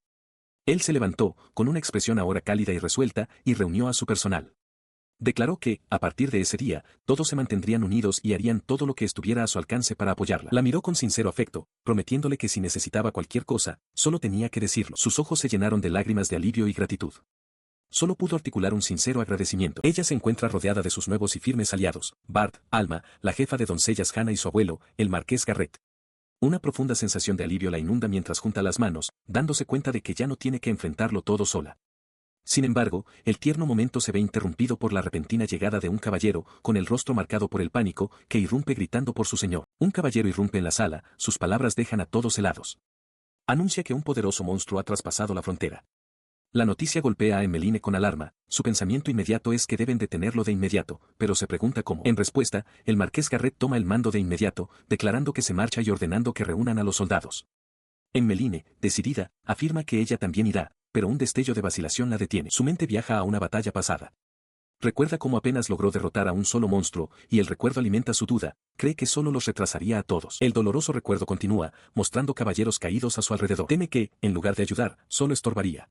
Él se levantó, con una expresión ahora cálida y resuelta, y reunió a su personal. Declaró que, a partir de ese día, todos se mantendrían unidos y harían todo lo que estuviera a su alcance para apoyarla. La miró con sincero afecto, prometiéndole que si necesitaba cualquier cosa, solo tenía que decirlo. Sus ojos se llenaron de lágrimas de alivio y gratitud. Solo pudo articular un sincero agradecimiento. Ella se encuentra rodeada de sus nuevos y firmes aliados, Bart, Alma, la jefa de doncellas Hannah y su abuelo, el marqués Garrett. Una profunda sensación de alivio la inunda mientras junta las manos, dándose cuenta de que ya no tiene que enfrentarlo todo sola. Sin embargo, el tierno momento se ve interrumpido por la repentina llegada de un caballero, con el rostro marcado por el pánico, que irrumpe gritando por su señor. Un caballero irrumpe en la sala, sus palabras dejan a todos helados. Anuncia que un poderoso monstruo ha traspasado la frontera. La noticia golpea a Emmeline con alarma, su pensamiento inmediato es que deben detenerlo de inmediato, pero se pregunta cómo. En respuesta, el marqués Garrett toma el mando de inmediato, declarando que se marcha y ordenando que reúnan a los soldados. Emmeline, decidida, afirma que ella también irá, pero un destello de vacilación la detiene. Su mente viaja a una batalla pasada. Recuerda cómo apenas logró derrotar a un solo monstruo, y el recuerdo alimenta su duda, cree que solo los retrasaría a todos. El doloroso recuerdo continúa, mostrando caballeros caídos a su alrededor. Teme que, en lugar de ayudar, solo estorbaría.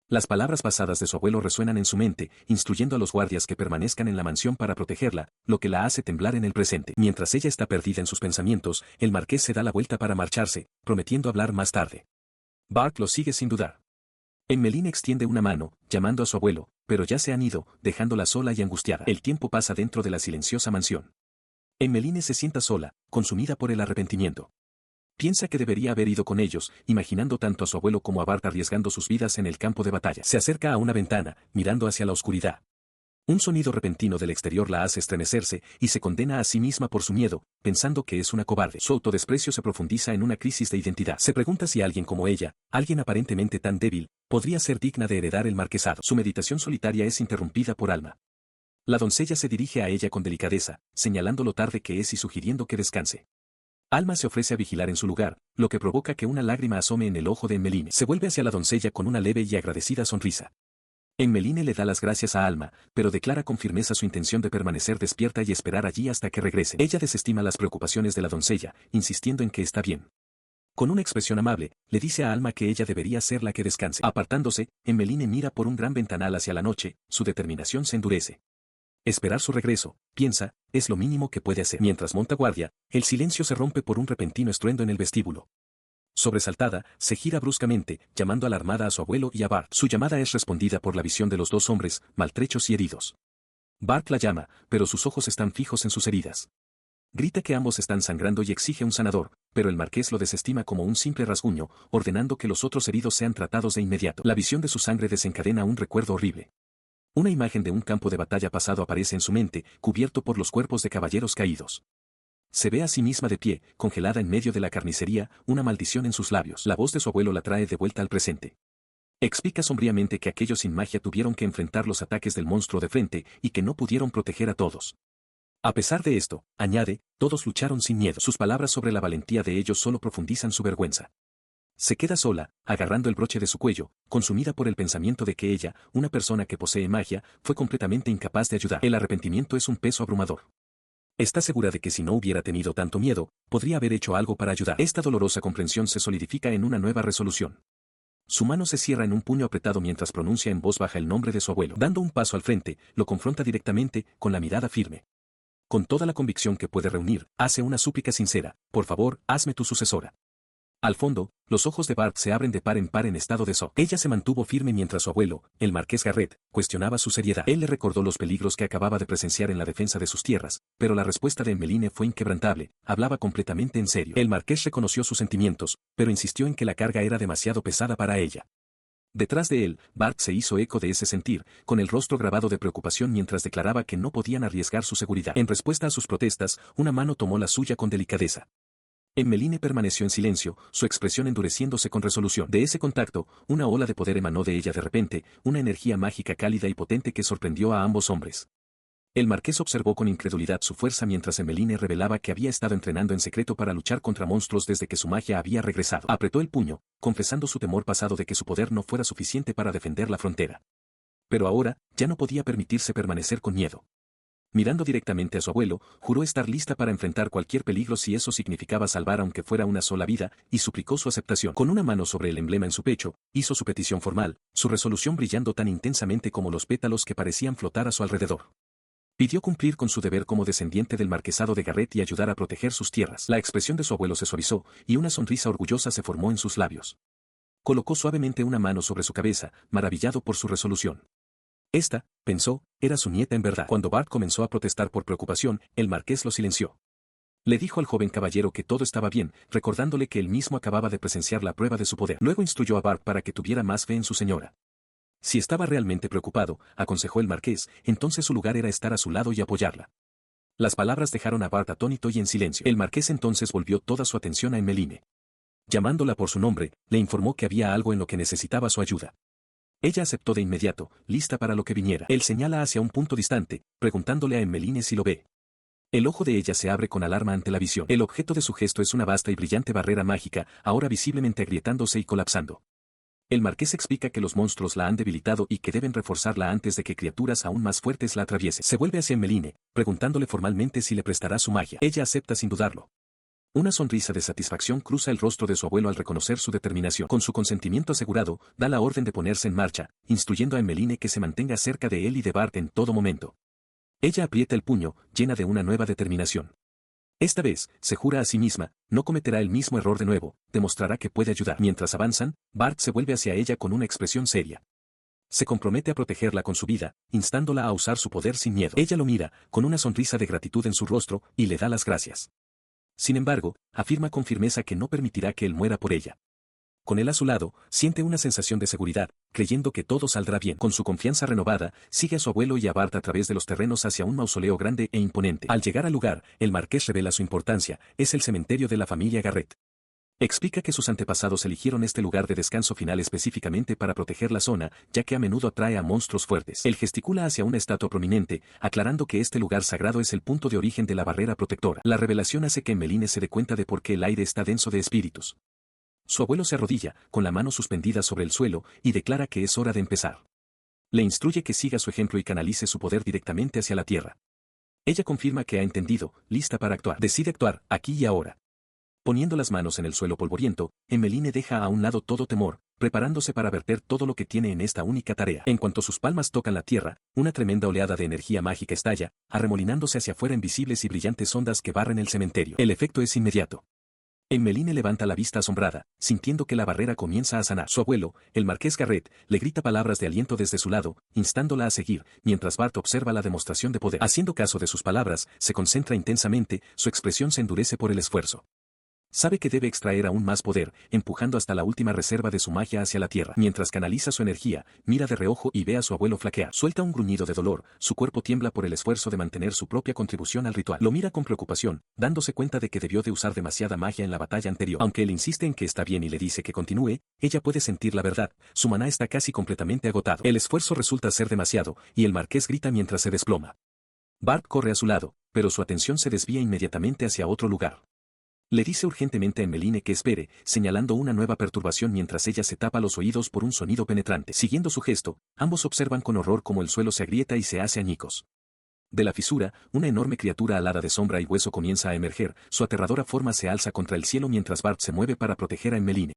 Las palabras pasadas de su abuelo resuenan en su mente, instruyendo a los guardias que permanezcan en la mansión para protegerla, lo que la hace temblar en el presente. Mientras ella está perdida en sus pensamientos, el marqués se da la vuelta para marcharse, prometiendo hablar más tarde. Bart lo sigue sin dudar. Emmeline extiende una mano, llamando a su abuelo, pero ya se han ido, dejándola sola y angustiada. El tiempo pasa dentro de la silenciosa mansión. Emmeline se sienta sola, consumida por el arrepentimiento. Piensa que debería haber ido con ellos, imaginando tanto a su abuelo como a Bart arriesgando sus vidas en el campo de batalla. Se acerca a una ventana, mirando hacia la oscuridad. Un sonido repentino del exterior la hace estremecerse, y se condena a sí misma por su miedo, pensando que es una cobarde. Su autodesprecio se profundiza en una crisis de identidad. Se pregunta si alguien como ella, alguien aparentemente tan débil, podría ser digna de heredar el marquesado. Su meditación solitaria es interrumpida por Alma. La doncella se dirige a ella con delicadeza, señalando lo tarde que es y sugiriendo que descanse. Alma se ofrece a vigilar en su lugar, lo que provoca que una lágrima asome en el ojo de Emmeline. Se vuelve hacia la doncella con una leve y agradecida sonrisa. Emmeline le da las gracias a Alma, pero declara con firmeza su intención de permanecer despierta y esperar allí hasta que regrese. Ella desestima las preocupaciones de la doncella, insistiendo en que está bien. Con una expresión amable, le dice a Alma que ella debería ser la que descanse. Apartándose, Emmeline mira por un gran ventanal hacia la noche, su determinación se endurece. Esperar su regreso, piensa, es lo mínimo que puede hacer. Mientras monta guardia, el silencio se rompe por un repentino estruendo en el vestíbulo. Sobresaltada, se gira bruscamente, llamando alarmada a su abuelo y a Bart. Su llamada es respondida por la visión de los dos hombres, maltrechos y heridos. Bart la llama, pero sus ojos están fijos en sus heridas. Grita que ambos están sangrando y exige un sanador, pero el marqués lo desestima como un simple rasguño, ordenando que los otros heridos sean tratados de inmediato. La visión de su sangre desencadena un recuerdo horrible. Una imagen de un campo de batalla pasado aparece en su mente, cubierto por los cuerpos de caballeros caídos. Se ve a sí misma de pie, congelada en medio de la carnicería, una maldición en sus labios. La voz de su abuelo la trae de vuelta al presente. Explica sombríamente que aquellos sin magia tuvieron que enfrentar los ataques del monstruo de frente y que no pudieron proteger a todos. A pesar de esto, añade, todos lucharon sin miedo. Sus palabras sobre la valentía de ellos solo profundizan su vergüenza. Se queda sola, agarrando el broche de su cuello, consumida por el pensamiento de que ella, una persona que posee magia, fue completamente incapaz de ayudar. El arrepentimiento es un peso abrumador. Está segura de que si no hubiera tenido tanto miedo, podría haber hecho algo para ayudar. Esta dolorosa comprensión se solidifica en una nueva resolución. Su mano se cierra en un puño apretado mientras pronuncia en voz baja el nombre de su abuelo. Dando un paso al frente, lo confronta directamente, con la mirada firme. con toda la convicción que puede reunir, hace una súplica sincera: por favor, hazme tu sucesora. Al fondo, los ojos de Bart se abren de par en estado de shock. Ella se mantuvo firme mientras su abuelo, el marqués Garrett, cuestionaba su seriedad. Él le recordó los peligros que acababa de presenciar en la defensa de sus tierras, pero la respuesta de Emmeline fue inquebrantable, hablaba completamente en serio. El marqués reconoció sus sentimientos, pero insistió en que la carga era demasiado pesada para ella. Detrás de él, Bart se hizo eco de ese sentir, con el rostro grabado de preocupación mientras declaraba que no podían arriesgar su seguridad. En respuesta a sus protestas, una mano tomó la suya con delicadeza. Emmeline permaneció en silencio, su expresión endureciéndose con resolución. De ese contacto, una ola de poder emanó de ella de repente, una energía mágica cálida y potente que sorprendió a ambos hombres. El marqués observó con incredulidad su fuerza mientras Emmeline revelaba que había estado entrenando en secreto para luchar contra monstruos desde que su magia había regresado. Apretó el puño, confesando su temor pasado de que su poder no fuera suficiente para defender la frontera. Pero ahora, ya no podía permitirse permanecer con miedo. Mirando directamente a su abuelo, juró estar lista para enfrentar cualquier peligro si eso significaba salvar aunque fuera una sola vida, y suplicó su aceptación. Con una mano sobre el emblema en su pecho, hizo su petición formal, su resolución brillando tan intensamente como los pétalos que parecían flotar a su alrededor. Pidió cumplir con su deber como descendiente del marquesado de Garrett y ayudar a proteger sus tierras. La expresión de su abuelo se suavizó, y una sonrisa orgullosa se formó en sus labios. Colocó suavemente una mano sobre su cabeza, maravillado por su resolución. Esta, pensó, era su nieta en verdad. Cuando Bart comenzó a protestar por preocupación, el marqués lo silenció. Le dijo al joven caballero que todo estaba bien, recordándole que él mismo acababa de presenciar la prueba de su poder. Luego instruyó a Bart para que tuviera más fe en su señora. Si estaba realmente preocupado, aconsejó el marqués, entonces su lugar era estar a su lado y apoyarla. Las palabras dejaron a Bart atónito y en silencio. El marqués entonces volvió toda su atención a Emmeline. Llamándola por su nombre, le informó que había algo en lo que necesitaba su ayuda. Ella aceptó de inmediato, lista para lo que viniera. Él señala hacia un punto distante, preguntándole a Emmeline si lo ve. El ojo de ella se abre con alarma ante la visión. El objeto de su gesto es una vasta y brillante barrera mágica, ahora visiblemente agrietándose y colapsando. El marqués explica que los monstruos la han debilitado y que deben reforzarla antes de que criaturas aún más fuertes la atraviesen. Se vuelve hacia Emmeline, preguntándole formalmente si le prestará su magia. Ella acepta sin dudarlo. Una sonrisa de satisfacción cruza el rostro de su abuelo al reconocer su determinación. Con su consentimiento asegurado, da la orden de ponerse en marcha, instruyendo a Emmeline que se mantenga cerca de él y de Bart en todo momento. Ella aprieta el puño, llena de una nueva determinación. Esta vez, se jura a sí misma, no cometerá el mismo error de nuevo, demostrará que puede ayudar. Mientras avanzan, Bart se vuelve hacia ella con una expresión seria. Se compromete a protegerla con su vida, instándola a usar su poder sin miedo. Ella lo mira, con una sonrisa de gratitud en su rostro, y le da las gracias. Sin embargo, afirma con firmeza que no permitirá que él muera por ella. Con él a su lado, siente una sensación de seguridad, creyendo que todo saldrá bien. Con su confianza renovada, sigue a su abuelo y a Bart a través de los terrenos hacia un mausoleo grande e imponente. Al llegar al lugar, el marqués revela su importancia: es el cementerio de la familia Garrett. Explica que sus antepasados eligieron este lugar de descanso final específicamente para proteger la zona, ya que a menudo atrae a monstruos fuertes. Él gesticula hacia una estatua prominente, aclarando que este lugar sagrado es el punto de origen de la barrera protectora. La revelación hace que Emmeline se dé cuenta de por qué el aire está denso de espíritus. Su abuelo se arrodilla, con la mano suspendida sobre el suelo, y declara que es hora de empezar. Le instruye que siga su ejemplo y canalice su poder directamente hacia la tierra. Ella confirma que ha entendido, lista para actuar. Decide actuar, aquí y ahora. Poniendo las manos en el suelo polvoriento, Emmeline deja a un lado todo temor, preparándose para verter todo lo que tiene en esta única tarea. En cuanto sus palmas tocan la tierra, una tremenda oleada de energía mágica estalla, arremolinándose hacia afuera en visibles y brillantes ondas que barren el cementerio. El efecto es inmediato. Emmeline levanta la vista asombrada, sintiendo que la barrera comienza a sanar. Su abuelo, el marqués Garrett, le grita palabras de aliento desde su lado, instándola a seguir, mientras Bart observa la demostración de poder. Haciendo caso de sus palabras, se concentra intensamente, su expresión se endurece por el esfuerzo. Sabe que debe extraer aún más poder, empujando hasta la última reserva de su magia hacia la tierra. Mientras canaliza su energía, mira de reojo y ve a su abuelo flaquear. Suelta un gruñido de dolor, su cuerpo tiembla por el esfuerzo de mantener su propia contribución al ritual. Lo mira con preocupación, dándose cuenta de que debió de usar demasiada magia en la batalla anterior. Aunque él insiste en que está bien y le dice que continúe, ella puede sentir la verdad, su maná está casi completamente agotado. El esfuerzo resulta ser demasiado, y el marqués grita mientras se desploma. Bart corre a su lado, pero su atención se desvía inmediatamente hacia otro lugar. Le dice urgentemente a Emmeline que espere, señalando una nueva perturbación mientras ella se tapa los oídos por un sonido penetrante. Siguiendo su gesto, ambos observan con horror cómo el suelo se agrieta y se hace añicos. De la fisura, una enorme criatura alada de sombra y hueso comienza a emerger, su aterradora forma se alza contra el cielo mientras Bart se mueve para proteger a Emmeline.